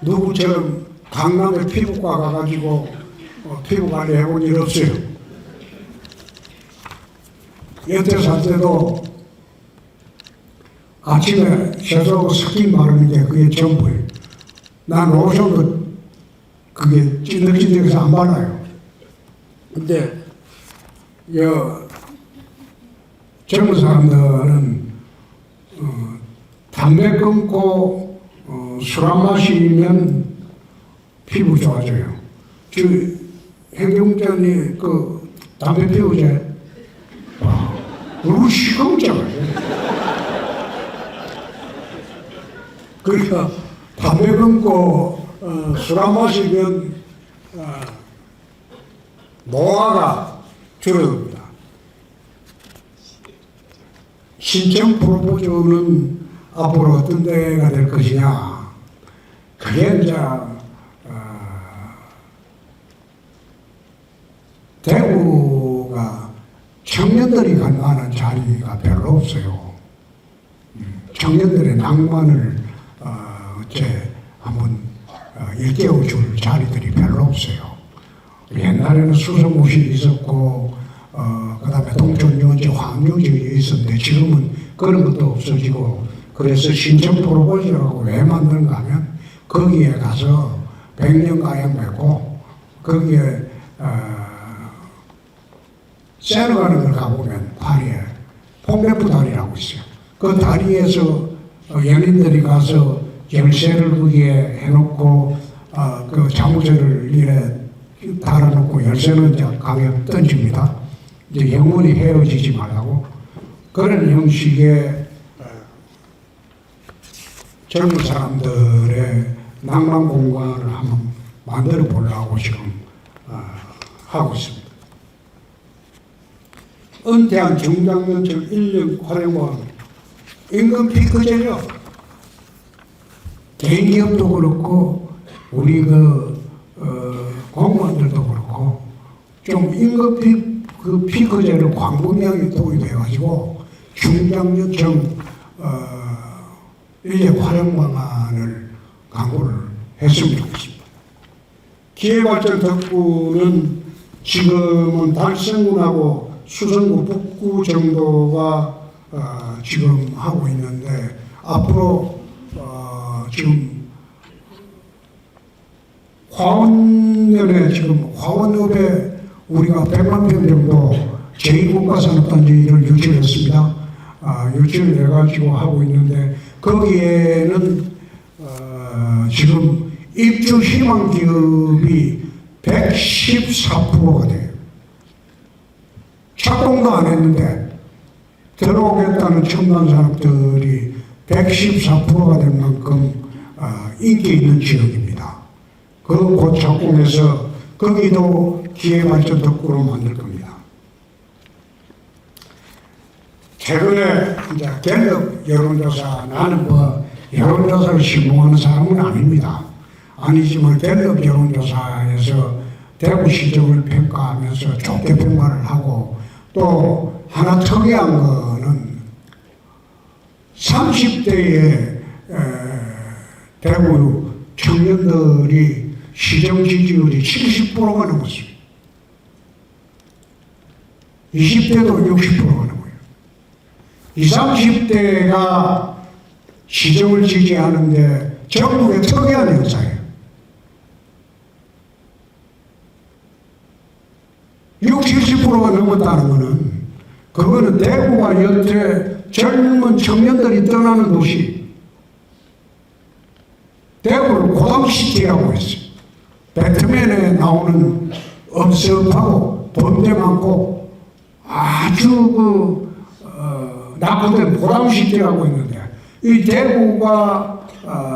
누구처럼 강남에 피부과 가가지고 피부 관리 해본 일 없어요. 여태 살 때도 아침에 세수하고 스킨 바르는 게 그게 전부예요. 난 로션도 그게 찐득찐득해서 안 발라요. 근데 젊은 사람들은 담배 끊고 술 안 마시면 피부 좋아져요. 행정장이 담배 피우제 너무 시금쩍해요. 그러니까 담배 끊고 술 안 마시면 노화가 줄어듭니다. 신청 프로포즈는 앞으로 어떤 데가 될 것이냐. 그게 이제 대구가 청년들이 갈 만한 자리가 별로 없어요. 청년들의 낭만을 어째 한번 일깨워 줄 자리들이 별로 없어요. 옛날에는 수성무실이 있었고 그 다음에 동촌유원지, 황유지 있었는데 지금은 그런 것도 없어지고 그래서 신청 프로포즈라고 왜 만드는가 하면 거기에 가서 100년 가약 맺고 거기에 세러 가는 걸 가보면 파리에 퐁레프 다리라고 있어요. 그 다리에서 연인들이 가서 열쇠를 거기에 해놓고 그 자물쇠를 이래 달아놓고 열쇠는 이제 강에 던집니다. 이제 영원히 헤어지지 말라고 그런 형식의 젊은 사람들의 낭만 공간을 한번 만들어 보려고 지금 하고 있습니다. 은퇴한 중장년층 1년 활용원 임금 피크제죠. 개인 기업도 그렇고 우리 공무원들도 그렇고 좀 임금 피크제를 광범위하게 도입해가지고 중장년층 이제 활용 방안을 강구를 했으면 좋겠습니다. 기회발전 덕구는 지금은 달성군하고 수성구 북구 정도가 지금 하고 있는데 앞으로 지금 화원연에 지금 화원읍에 우리가 100만 평 정도 제2국가산업단지를 유치했습니다. 유치를 해가지고 하고 있는데 거기에는 지금 입주 희망 기업이 114%가 돼요. 착공도 안 했는데 들어오겠다는 첨단 산업들이 114%가 될 만큼 인기 있는 지역입니다. 곧 착공해서 거기도 기회발전 덕구로 만들 겁니다. 최근에 이제 갤럽 여론조사, 나는 여론조사를 신봉하는 사람은 아닙니다. 아니지만 갤럽 여론조사에서 대구 시정을 평가하면서 좋게 평가를 하고 또 하나 특이한 거는 30대의 대구 청년들이 시정 지지율이 70%가 넘었습니다. 20대도 60%가 넘어요. 20, 30대가 시정을 지지하는데 전국의 특이한 현상이에요. 60, 70%가 넘었다는 것은 그거는 대구가 여태 젊은 청년들이 떠나는 도시 대구를 고담시티라고 했어요. 배트맨에 나오는 엄습하고 돈대 많고 아주 낙후된 고담시티라고 했는데 이 대구가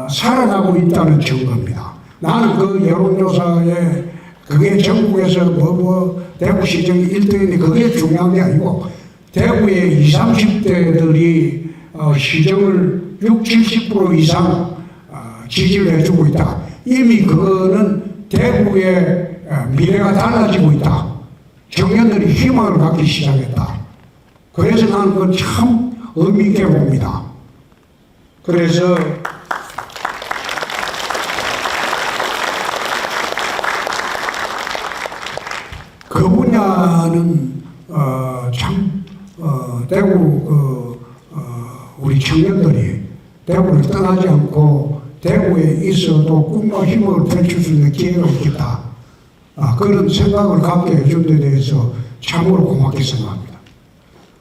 살아나고 있다는 증거입니다. 나는 그 여론조사에 그게 전국에서 대구시정이 1등인데 그게 중요한 게 아니고 대구의 20, 30대들이 시정을 60, 70% 이상 지지를 해주고 있다. 이미 그거는 대구의 미래가 달라지고 있다. 청년들이 희망을 갖기 시작했다. 그래서 나는 그건 참 의미 있게 봅니다. 그래서 나는 대구 우리 청년들이 대구를 떠나지 않고 대구에 있어도 꿈과 희망을 펼칠 수 있는 기회가 있겠다. 그런 생각을 갖게 해준 데 대해서 참으로 고맙게 생각합니다.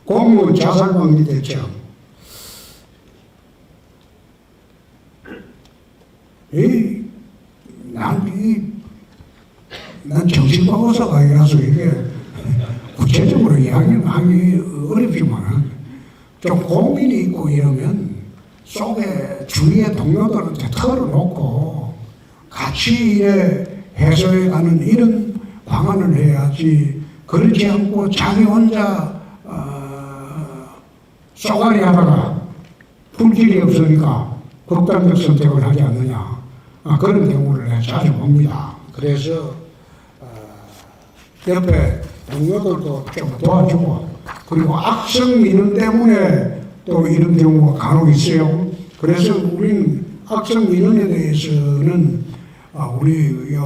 공무원 자살방지 대책. 난 정신과의사가 아니라서 이게 구체적으로 이야기는 하기 어렵지만 좀 고민이 있고 이러면 속에 주위의 동료들한테 털어놓고 같이 해소해가는 이런 방안을 해야지, 그렇지 않고 자기 혼자 쏘가리 하다가 풀 길이 없으니까 극단적 선택을 하지 않느냐, 그런 경우를 자주 봅니다. 그래서 옆에 동료들도 좀 도와주고, 그리고 악성 민원 때문에 또 이런 경우가 간혹 있어요. 그래서 우리는 악성 민원에 대해서는 우리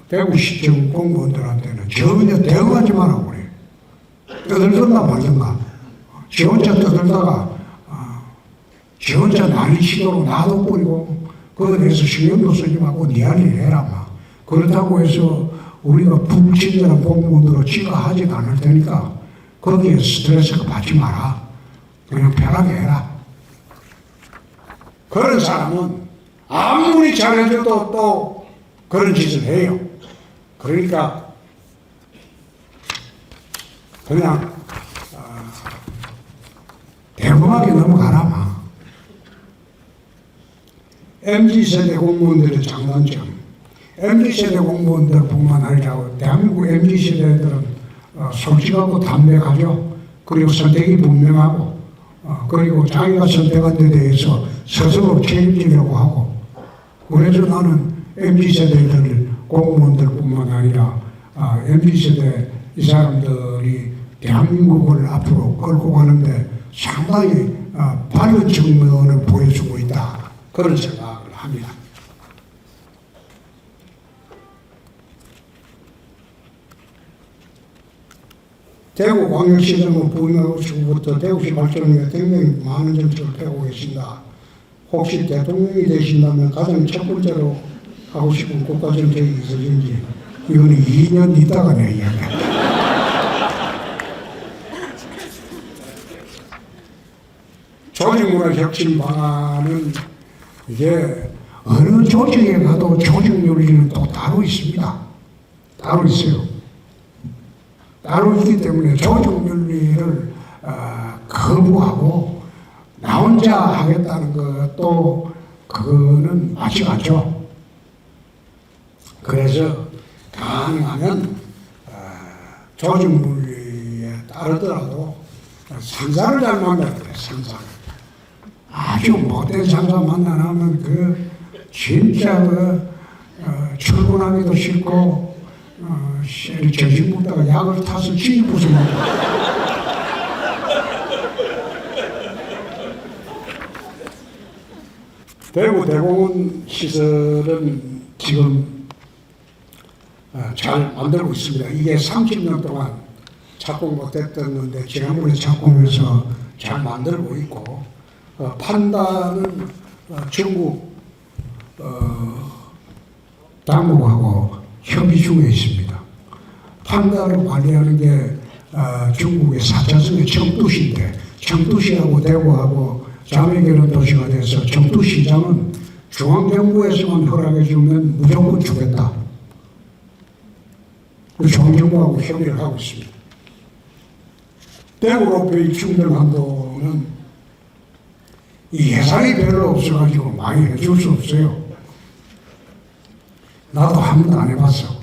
대구시청 공무원들한테는 전혀 대응하지 말라고 그래요. 떠들든가 말든가. 지 혼자 떠들다가 지 혼자 난리치도록 놔둬버리고 그거에 대해서 신경도 쓰지 말고 네 할 일 해라 막. 그렇다고 해서 우리가 불친절한 공무원으로 지가하지도 않을 테니까 거기에 스트레스가 받지 마라. 그냥 편하게 해라. 그런 사람은 아무리 잘해줘도 또 그런 짓을 해요. 그러니까 그냥 대범하게 넘어가라 마. MZ세대 공무원들의 장단점. MZ세대 공무원들뿐만 아니라 대한민국 MZ세대들은 솔직하고 담백하죠. 그리고 선택이 분명하고, 그리고 자기가 선택한 데 대해서 스스로 책임지려고 하고. 그래서 나는 MZ세대들 공무원들뿐만 아니라 MZ세대 이 사람들이 대한민국을 앞으로 끌고 가는데 상당히 밝은 측면을 보여주고 있다, 그런 생각을 합니다. 대구광역시정은 부임하고부터 대구시 발전에 굉장히 많은 정책을 펴고 계신다. 혹시 대통령이 되신다면 가장 첫 번째로 하고 싶은 국가정책이 있으신지. 이거는 2년 있다가 내 이야기야. 조직문화 혁신 방안은 이게 어느 조직에 가도 조직윤리는 또 따로 있습니다. 따로 있어요. 따로 있기 때문에 조직윤리를 거부하고 나 혼자 하겠다는 것도 그거는 맞지 않죠. 그래서 가능하면 조직윤리에 따르더라도 상사를 잘 만나야 돼요. 상사를. 아주 못된 상사 만나면 진짜 출근하기도 싫고 정신 먹다가 약을 타서 쥐 부숴먹고. 대구 대공원 시설은 지금 잘 만들고 있습니다. 이게 30년 동안 착공 못했던 건데 지난번에 착공해서 잘 만들고 있고, 판단은 중국 당국하고 협의 중에 있습니다. 판단을 관리하는 게 중국의 4차선의 청두시인데, 청두시하고 대구하고 자매결연 도시가 돼서 청두시장은 중앙정부에서만 허락해주면 무조건 주겠다. 중앙정부하고 협의를 하고 있습니다. 대구로페이 충전한도는 이 예산이 별로 없어가지고 많이 해줄 수 없어요. 나도 한 번도 안 해봤어.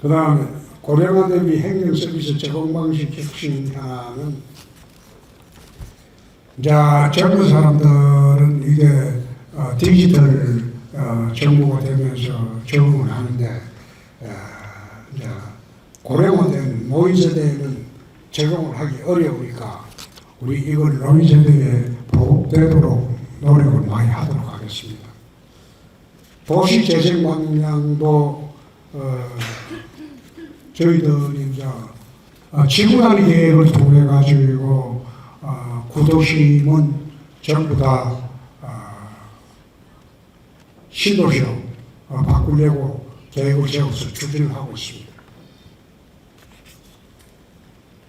그 다음에 고령화 대비 행정서비스 제공 방식 혁신하는, 자, 젊은 사람들은 이게 디지털 정보가 되면서 적응을 하는데, 고령화된 노인세대에는 적용을 하기 어려우니까 우리 이걸 노인세대에 보급되도록 노력을 많이 하도록 하겠습니다. 도시재생 방향도 저희들이 이제 지구단위 계획을 통해 가지고 구도심은 전부 다 신도시로 바꾸려고 계획을 세워서 추진을 하고 있습니다.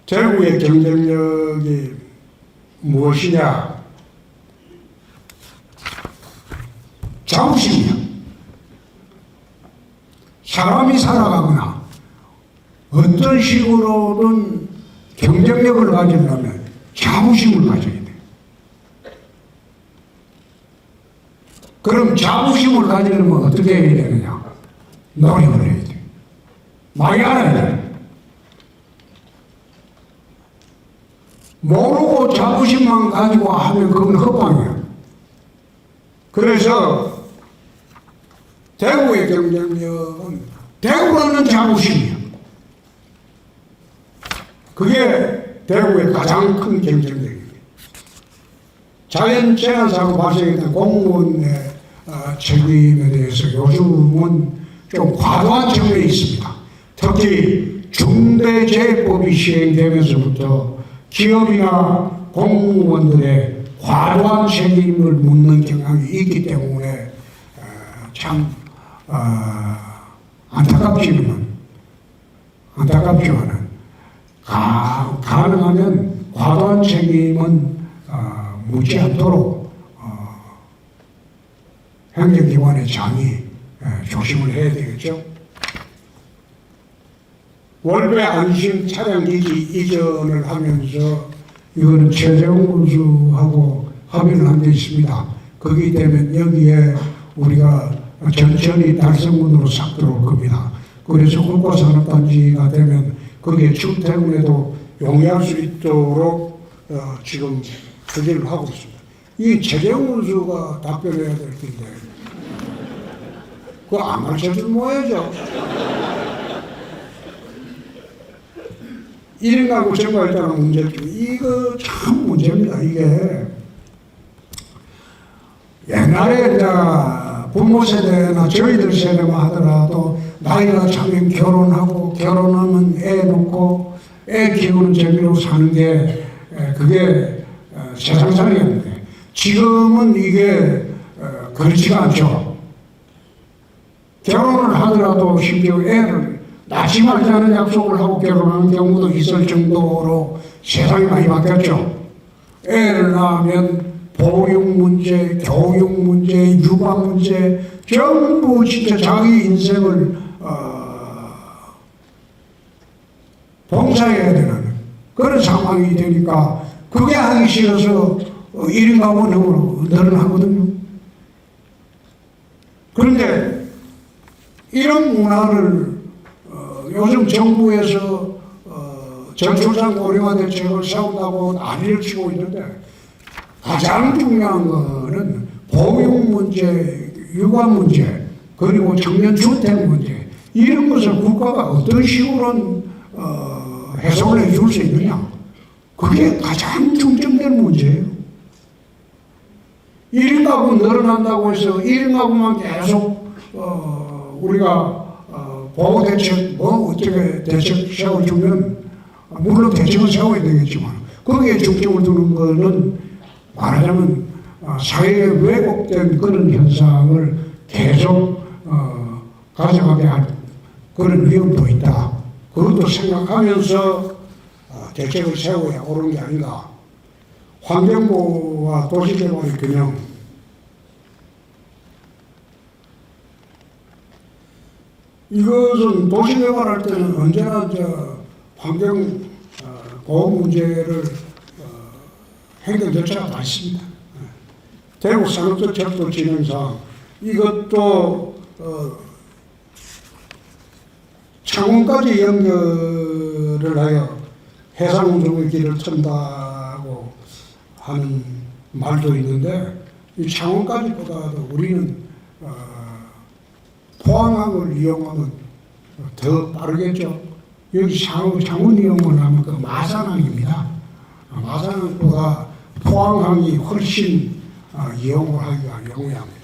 대구의 경쟁력이 무엇이냐? 자부심이야. 사람이 살아가거나 어떤 식으로든 경쟁력을 가지려면 자부심을 가져야 돼. 그럼 자부심을 가지려면 어떻게 해야 되느냐? 노력을 해야 돼. 많이 알아야 돼. 모르고 자부심만 가지고 하면 그건 헛방이야. 그래서 대구의 경쟁력은 대구라는 자부심이야. 그게 대구의 가장 큰 경쟁력입니다. 자연재난사고 발생에 대한 공무원의 책임에 대해서 요즘은 좀 과도한 측면이 있습니다. 특히 중대재해법이 시행되면서부터 기업이나 공무원들의 과도한 책임을 묻는 경향이 있기 때문에 참 안타깝지만은 가능하면 과도한 책임은 묻지 않도록 행정기관의 장이 조심을 해야 되겠죠. 월배 안심 차량기지 이전을 하면서 이거는 최재형 군수하고 합의를 한 데 있습니다. 거기 되면 여기에 우리가 전천히 달성문으로 싹 들어올 겁니다. 그래서 국가산업단지가 되면 거기에 출퇴근에도 용이할 수 있도록 지금 추진을 하고 있습니다. 이 최재형 군수가 답변해야 될 텐데 그거 안 가르쳐주면 뭐야죠? 1인 가구 증가에 따른 문제점, 이거 참 문제입니다. 이게 옛날에 이제 부모 세대나 저희들 세대만 하더라도 나이가 차면 결혼하고 결혼하면 애 놓고 애 키우는 재미로 사는 게 그게 세상살이었는데 지금은 이게 그렇지가 않죠. 결혼을 하더라도 심지어 애를 낳지 말자는 약속을 하고 결혼하는 경우도 있을 정도로 세상이 많이 바뀌었죠. 애를 낳으면 보육 문제, 교육 문제, 육아 문제 전부 진짜 자기 인생을 봉사해야 되는 그런 상황이 되니까 그게 하기 싫어서 1인 가구로 늘어나거든요. 그런데 이런 문화를 요즘 정부에서 저출산 고령화 대책을 세운다고 난리를 치고 있는데 가장 중요한 거는 보육 문제, 육아 문제, 그리고 청년 주택 문제 이런 것을 국가가 어떤 식으로 해석을 해줄 수 있느냐, 그게 가장 중점되는 문제예요. 1인 가구 늘어난다고 해서 1인 가구만 계속 우리가 보호대책 어떻게 대책 세워주면 물론 대책을 세워야 되겠지만 거기에 중점을 두는 거는 말하자면 사회에 왜곡된 그런 현상을 계속 가져가게 할 그런 위험도 있다. 그것도 생각하면서 대책을 세워야 옳은 게 아닌가. 환경보호와 도시개발의 균형, 이것은 도시개발할 때는 언제나 환경 보호 문제를 행정 절차가 다 있습니다. 대구 산업적 철도 진행상 이것도 창원까지 연결을 하여 해상운송의 길을 턴다고 하는 말도 있는데 이 창원까지보다도 우리는 포항항을 이용하면 더 빠르겠죠. 여기 창원 이용을 하면 그 마산항입니다. 마산항보다 포항항이 훨씬 이용을 하기가 용이합니다.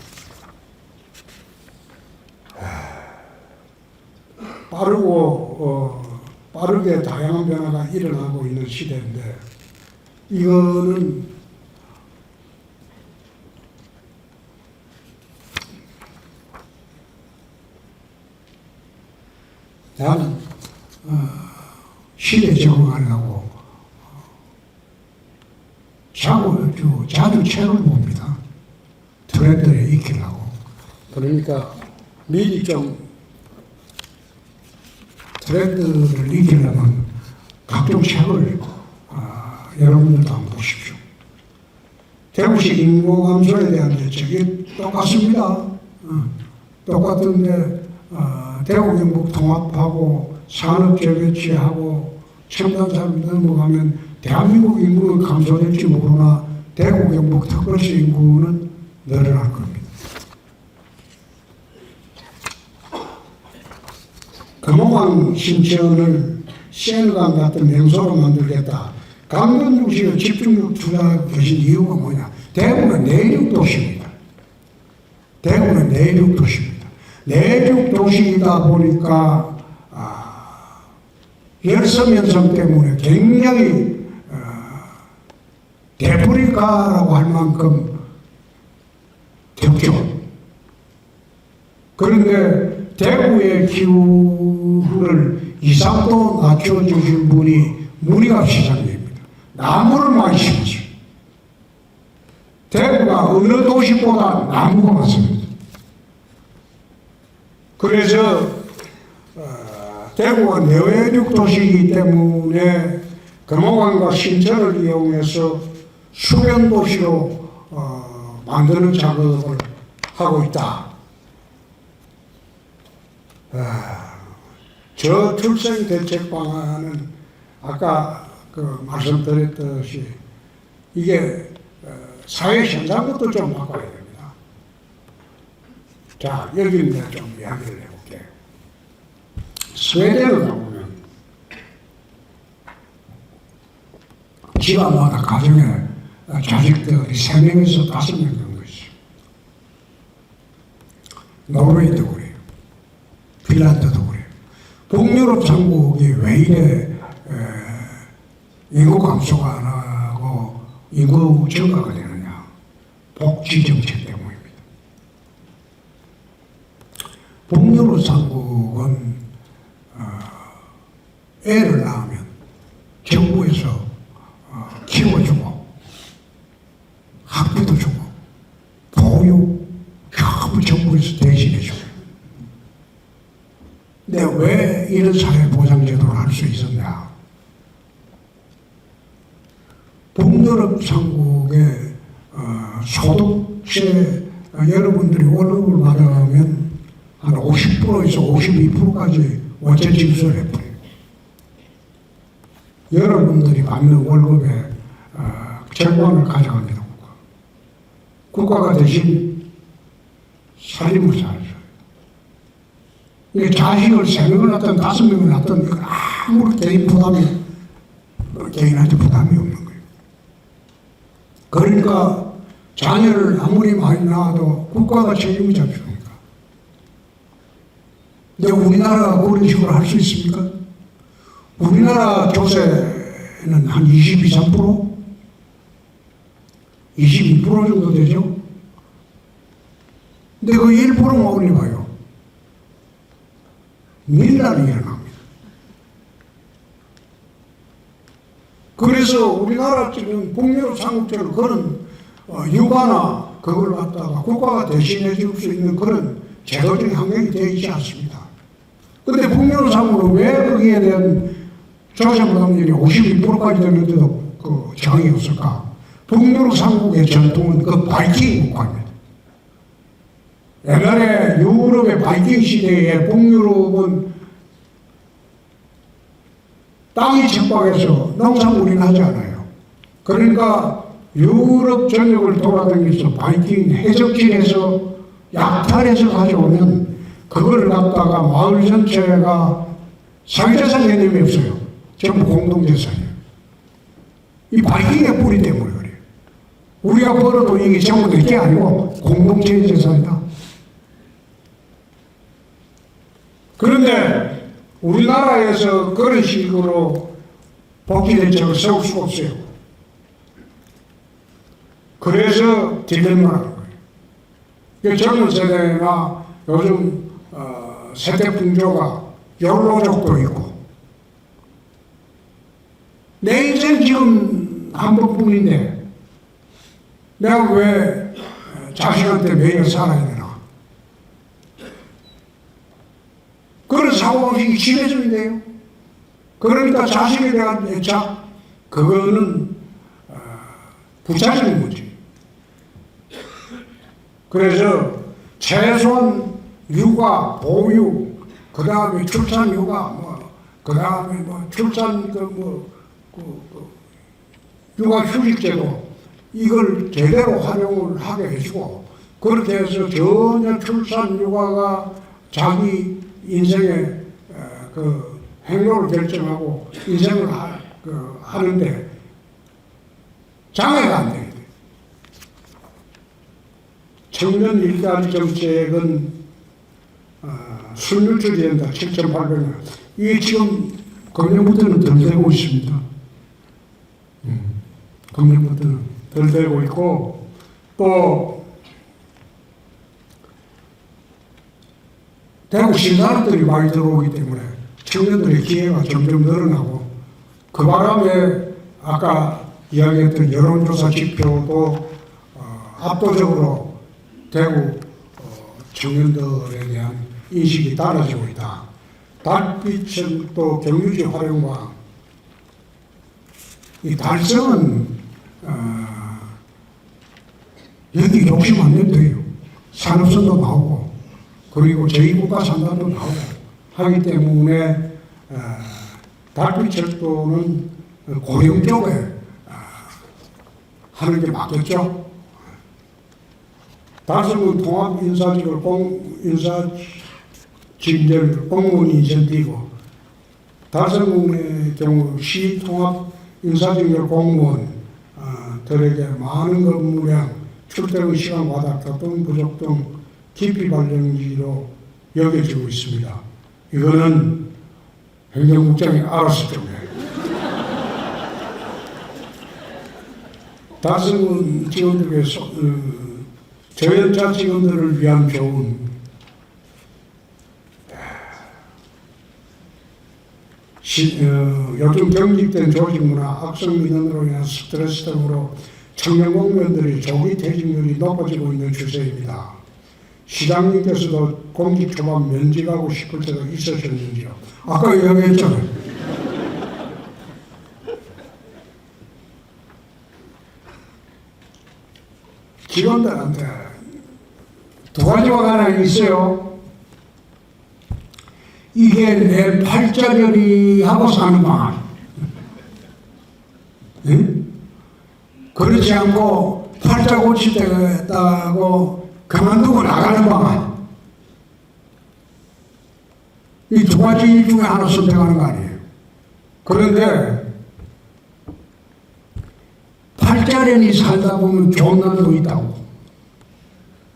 빠르고 빠르게 다양한 변화가 일어나고 있는 시대인데 이거는 나는 시대에 적응하려고 자주 책을 봅니다. 트렌드에 익히려고. 그러니까 미리 좀 트렌드를 익히려면 각종 책을 여러분들도 한번 보십시오. 대구시 인구 감소에 대한 대책이 똑같습니다. 똑같은데 대구 경북 통합하고 산업 재배치하고 첨단 산업 넘어가면 대한민국 인구는 감소될지 모르나 대구 경북 특별시 인구는 늘어날 겁니다. 금호강 신천을 시행강 같은 명소로 만들겠다. 강변 도시에 집중력 투자하고 계신 이유가 뭐냐? 대구는 내륙 도시입니다. 대구는 내륙 도시입니다. 내륙 도시이다 보니까 열섬 현상 때문에 굉장히 데프리카라고 할 만큼 덥죠. 그런데 대구의 기후를 2, 3도 낮춰주신 분이 문희갑 시장님입니다. 나무를 많이 심으죠. 대구가 어느 도시보다 나무가 많습니다. 그래서 대구가 내륙 도시이기 때문에 금호강과 신천을 이용해서 수변 도시로 만드는 작업을 하고 있다. 저출생 대책 방안은 아까 말씀드렸듯이 이게 사회 현상부터 좀 바꿔야 됩니다. 자, 여기는 좀 이야기를 해볼게요. 스웨덴을 가보면 집안마다 가정에 자식들이 3명에서 5명 정도 있어요. 노르웨이도 그래요. 핀란드도 그래요. 북유럽 삼국이 왜 이래 인구 감소가 안 하고 인구 증가가 되느냐? 복지 정책 때문입니다. 북유럽 삼국은 애를 낳으면 정부에서 키워주고 학비도 주고 보육 전부 정부에서 대신해주고. 근데 왜 이런 사회보장제도를 할 수 있었냐? 북유럽 삼국의 소득세 여러분들이 월급을 받으면 한 50%에서 52%까지 원체 징수를 해버려요. 여러분들이 받는 월급에 절반을 가져갑니다. 국가가 대신 살림을 잘해줘요. 이게 자식을 3명을 낳든 5명을 낳든 아무리 개인한테 부담이 없는 거예요. 그러니까 자녀를 아무리 많이 낳아도 국가가 책임을 져주니까. 근데 우리나라가 그런 식으로 할 수 있습니까? 우리나라 조세는 한 22, 3%? 22% 정도 되죠? 근데 그 1%만 올려봐요. 밀란이 일어납니다. 그래서 우리나라 지금 북유럽 삼국처럼 그런 육아나 그걸 갖다가 국가가 대신해 줄 수 있는 그런 제도적인 환경이 되어 있지 않습니다. 근데 북유럽 삼국은 왜 거기에 대한 조세부담률이 52%까지 되는데도 그 정이 없을까? 북유럽 삼국의 전통은 그 바이킹 국가입니다. 옛날에 유럽의 바이킹 시대에 북유럽은 땅이 척박해서 농산물이 나지 않아요. 그러니까 유럽 전역을 돌아다니면서 바이킹 해적길에서 약탈해서 가져오면 그걸 갖다가 마을 전체가 사회재산 개념이 없어요. 전부 공동재산이에요. 이 바이킹의 뿌리 때문에 그래요. 우리가 벌어도 이게 전부 내 게 아니고 공동체 재산이다. 그런데 우리나라에서 그런 식으로 복지 대책을 세울 수가 없어요. 그래서 딜레마라는 거예요. 젊은 세대나 요즘 세대 풍조가 연로족도 있고, 내 인생 지금 한 번뿐인데 내가 왜 자식한테 매일 살아야 되나? 그런 사고방식이 지배적인데요. 그러니까 자식에 대한 애착, 그거는 부차적인 문제. 그래서 최소한 육아, 보육, 그 다음에 출산 육아, 그 다음에 출산 육아 휴직제도, 이걸 제대로 활용을 하게 해주고, 그렇게 해서 전혀 출산 육아가 자기 인생의 그 행로를 결정하고 인생을 하는데 장애가 안 되게 돼. 청년 일자리 정책은 순유출이 된다. 7,800명. 이게 지금 금년부터는 덜 되고 있습니다. 금년부터는 덜 되고 있고, 또 대구 신산업들이 많이 들어오기 때문에 청년들의 기회가 점점 늘어나고, 그 바람에 아까 이야기했던 여론조사 지표도 압도적으로 대구 청년들에 대한 인식이 달라지고 있다. 달빛은 또 경유지 활용과 이 달성은 여기 욕심 안 내도 돼요. 산업선도 나오고, 그리고 제2국가산단도 나오고 하기 때문에 달빛철도는 고령 쪽에 하는 게 맞겠죠. 달성은 통합인사직을 인사직들 공무원 인센티브, 달성군의 경우 시통합인사직들 공무원들에게 많은 근무량, 출퇴근 시간 과다, 교통 부족 등 기피 발령지로 여겨지고 있습니다. 이거는 행정국장이 알았을 텐데. 달성군 직원들에서 저연차 직원들을 위한 좋은 요즘 경직된 조직문화, 악성 민원으로 인한 스트레스 등으로 청년 공무원들의 조기 퇴직률이 높아지고 있는 추세입니다. 시장님께서도 공직 초반 면직하고 싶을 때가 있으셨는지요? 아까 이야기했잖아요. 직원들한테 두 가지가 하나 있어요. 이게 내 팔자결이하고 사는 방안. 응? 그렇지 않고 팔자 고칠 때가 있다고 그만두고 나가는 방안. 이 두 가지 중에 하나 선택하는 거 아니에요. 그런데 팔자련이 살다 보면 좋은 날도 있다고.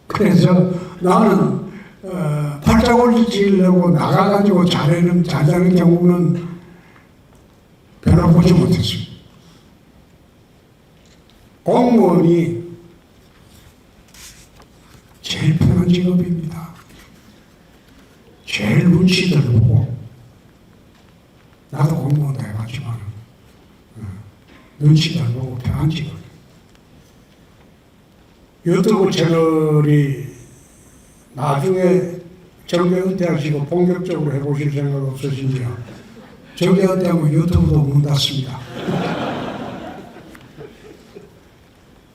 그래서 나는 팔자골 지으려고 나가가지고 잘 자는 경우는 별로 보지 못했습니다. 공무원이 제일 편한 직업입니다. 제일 눈치들 보고, 나도 공무원도 해봤지만 눈치들 보고 편한 직업. 유튜브 채널이 나중에 정계 은퇴하시고 본격적으로 해보실 생각 없으신지요? 정계 은퇴하면 유튜브도 문 닫습니다.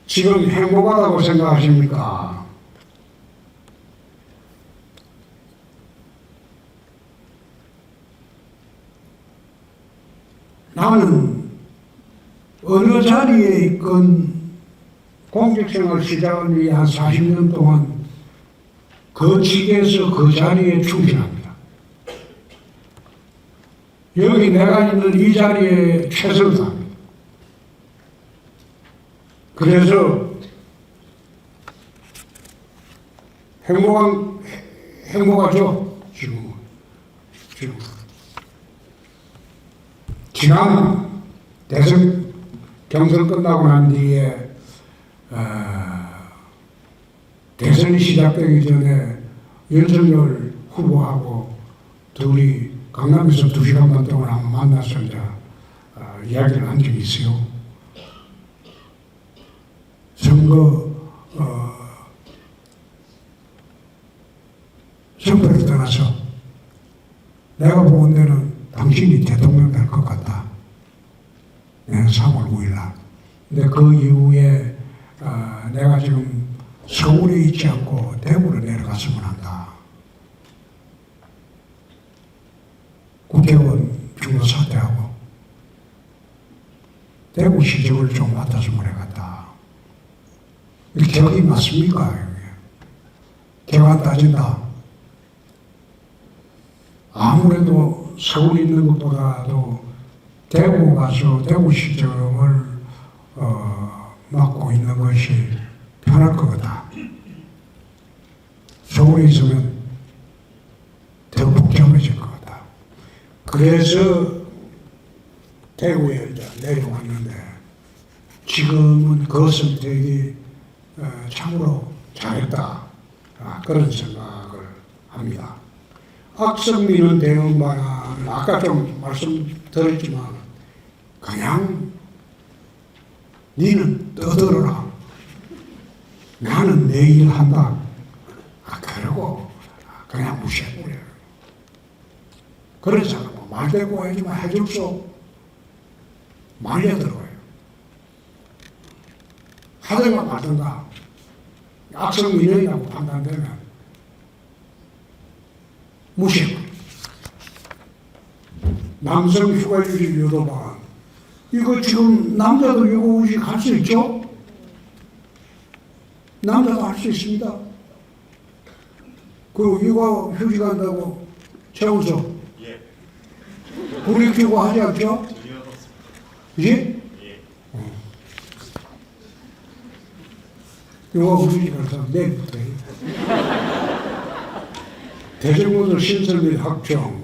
지금 행복하다고 생각하십니까? 나는 어느 자리에 있건 공직생활 시작을 위해 한 40년 동안 그 직에서 그 자리에 충실합니다. 여기 내가 있는 이 자리에 최선을 다합니다. 그래서 행복하죠, 지금. 지난 대선 경선 끝나고 난 뒤에 대선이 시작되기 전에 윤석열 후보하고 둘이 강남에서 2시간 반 동안 한번 만나서 이제 이야기를 한 적이 있어요. 선거를 떠나서 내가 보는 데는 당신이 대통령 될 것 같다. 내가 3월 5일 날. 근데 그 이후에 내가 지금 서울에 있지 않고 대구로 내려갔으면 한다. 국회의원 중도 사퇴하고 대구 시정을 좀 맡았으면 해갔다. 격이 맞습니까? 격안 따진다. 아무래도 서울에 있는 것보다도 대구 가서 대구 시정을 맡고 있는 것이 편할 것 같다. 서울에 있으면 더 복잡해질 것 같다. 그래서 대구에 이제 내려왔는데 지금은 그 선택이 참으로 잘했다. 그런 생각을 합니다. 악성민원 대응 방안은 아까 좀 말씀드렸지만 그냥 니는 떠들어라. 나는 내일 한다. 그러고 그냥 무시해버려요. 그래서 말대꾸 해주면 해줄수 말려들어요. 하든가 말든가 악성민원이라고 판단되면 무시해버려요. 남성 휴가휴직 유도방 이거 지금 남자도 휴가휴직 할 수 있죠? 남자도 할 수 있습니다. 그리고 휴가휴직 한다고 최우석 불이 켜고 하지 않죠? 예? 휴가휴직 한 사람 내일부터 해요. 대전고등 신설및 학종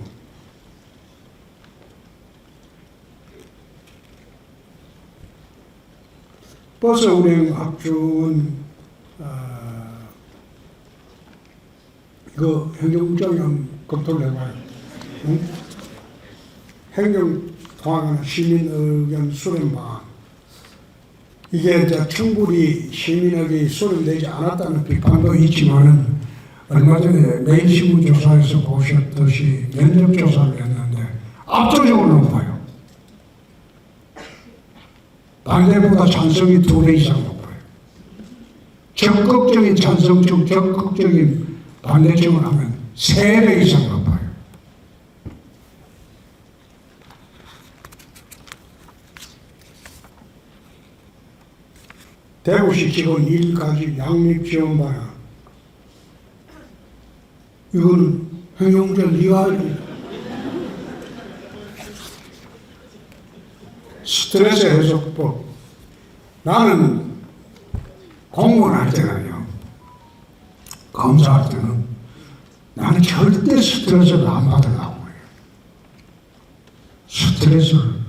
버스 운행 학종은 이거 행정국장이랑 검토를 해봐요. 응? 행정통합이나 시민의견 수렴방 이게 이제 충분히 시민에게 수렴되지 않았다는 비판도 있지만은 얼마 전에 매일신문 조사에서 보셨듯이 면접조사를 했는데 압도적으로 높아요. 반대보다 찬성이 2배 이상 높아요. 적극적인 찬성층, 적극적인 반대층을 하면 3배 이상 높아요. 대구시 직원 일가지 양립 지원 방안 이거는 행정적 이하입니다. 스트레스 해소법. 나는 공무원 할 때는요, 검사할 때는 나는 절대 스트레스를 안 받으려고 해요. 스트레스를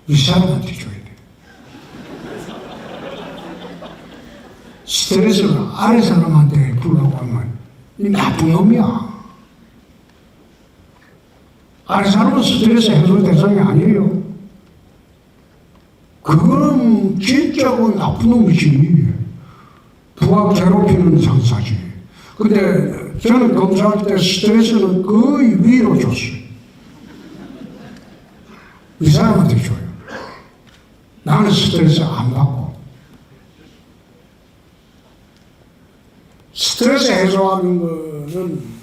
이 사람한테 줘야 돼. 스트레스를 아래 사람한테 주려고 하면 이 나쁜 놈이야. 아래 사람은 스트레스 해소 대상이 아니에요. 그거는 진짜 그 나쁜 놈이지. 부하 괴롭히는 상사지. 근데 저는 검사할 때 스트레스는 거의 위로 줬어요. 이 사람한테 줘요. 나는 스트레스 안 받고. 스트레스 해소하는 거는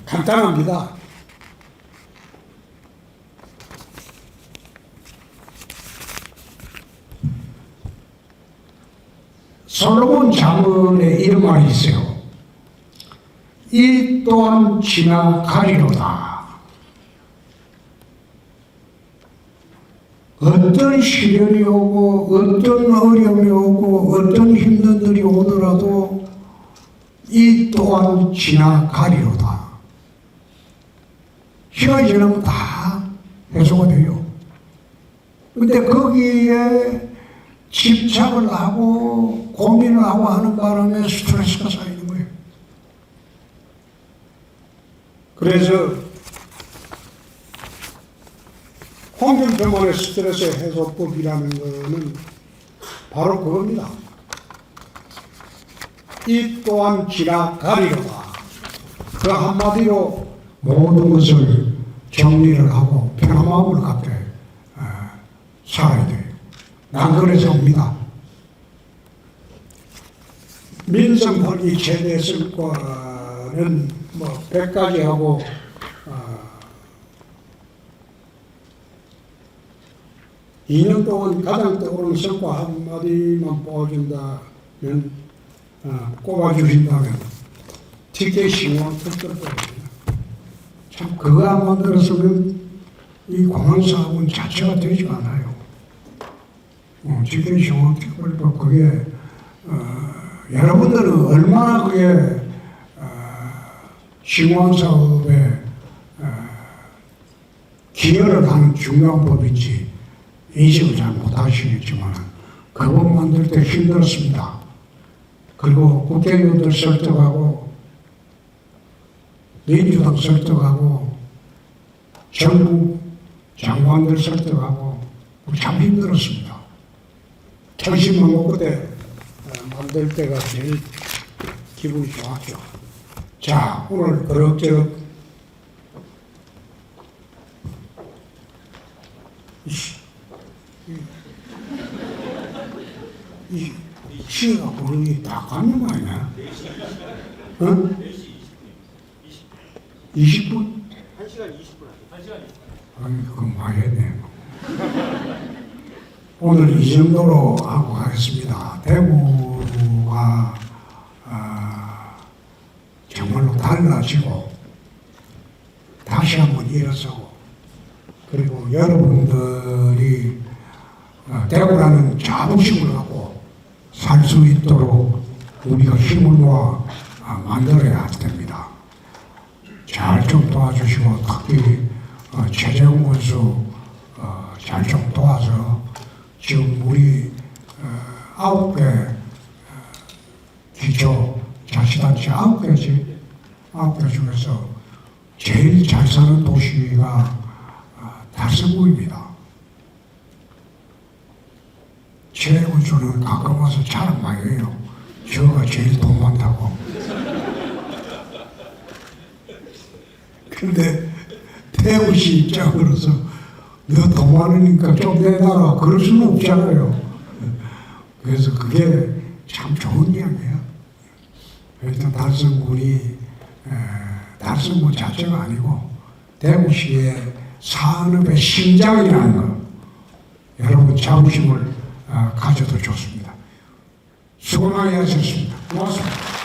간단합니다. 솔로몬 잠언에 이런 말이 있어요. 이 또한 지나가리로다. 어떤 시련이 오고 어떤 어려움이 오고 어떤 힘든 일이 오더라도 이 또한 지나가리로다. 시간이 지나면 다 해소가 돼요. 근데 거기에 집착을 하고 고민을 하고 하는 바람에 스트레스가 쌓이는 거예요. 그래서 황금표만의 스트레스 해소법이라는 것은 바로 그겁니다. 이 또한 지나가리로다. 그 한마디로 모든 것을 정리를 하고 편한 마음을 갖게 살아야 돼요. 난 그래서 옵니다. 민성훈이 최대 성과는 뭐 100가지 하고 2년 동안 가장 떠오르는 성과 한마디만 뽑아준다면 꼽아주신다면 TK 신공 특별법입니다. 참 그거 안 만들었으면 이 공항사업은 자체가 되지가 않아요. TK 신공 특별법 그게 여러분들은 얼마나 그게 신공사업에 기여를 하는 중요한 법인지 인식을 잘 못하시겠지만 그 법 만들 때 힘들었습니다. 그리고 국회의원들 설득하고 민주당 설득하고 정부 장관들 설득하고 참 힘들었습니다. 천신만 먹고 때 만들 때가 제일 기분이 좋았죠. 자, 오늘 그럭저럭 이 시가 거의 다 가는 거 아니야? 응? 20분? 1시간 20분 하죠. 1시간 20분. 아니, 그건 많이 했네. 오늘 이 정도로 하고 가겠습니다. 대구가 정말로 달라지고 다시 한번 일어서고 그리고 여러분들이 대구라는 자부심을 갖고 살 수 있도록 우리가 힘을 모아 만들어야 할 됩니다. 잘 좀 도와주시고 특히 최재형 군수 잘 좀 도와서 지금 우리 9개 기초 자치단체 9개지 9개 중에서 제일 잘 사는 도시가 달성구입니다. 최군수는 가끔 와서 자랑 많이 해요. 저가 제일 돈 많다고. 근데 태우시 입장으로서 너 돈 많으니까 좀 내놔라 그럴 수는 없잖아요. 그래서 그게 참 좋은 이야기야. 일단 달성군이 달성군 자체가 아니고 대구시의 산업의 심장이라는 거 여러분 자부심을 가져도 좋습니다. 수고 많이 하셨습니다. 고맙습니다.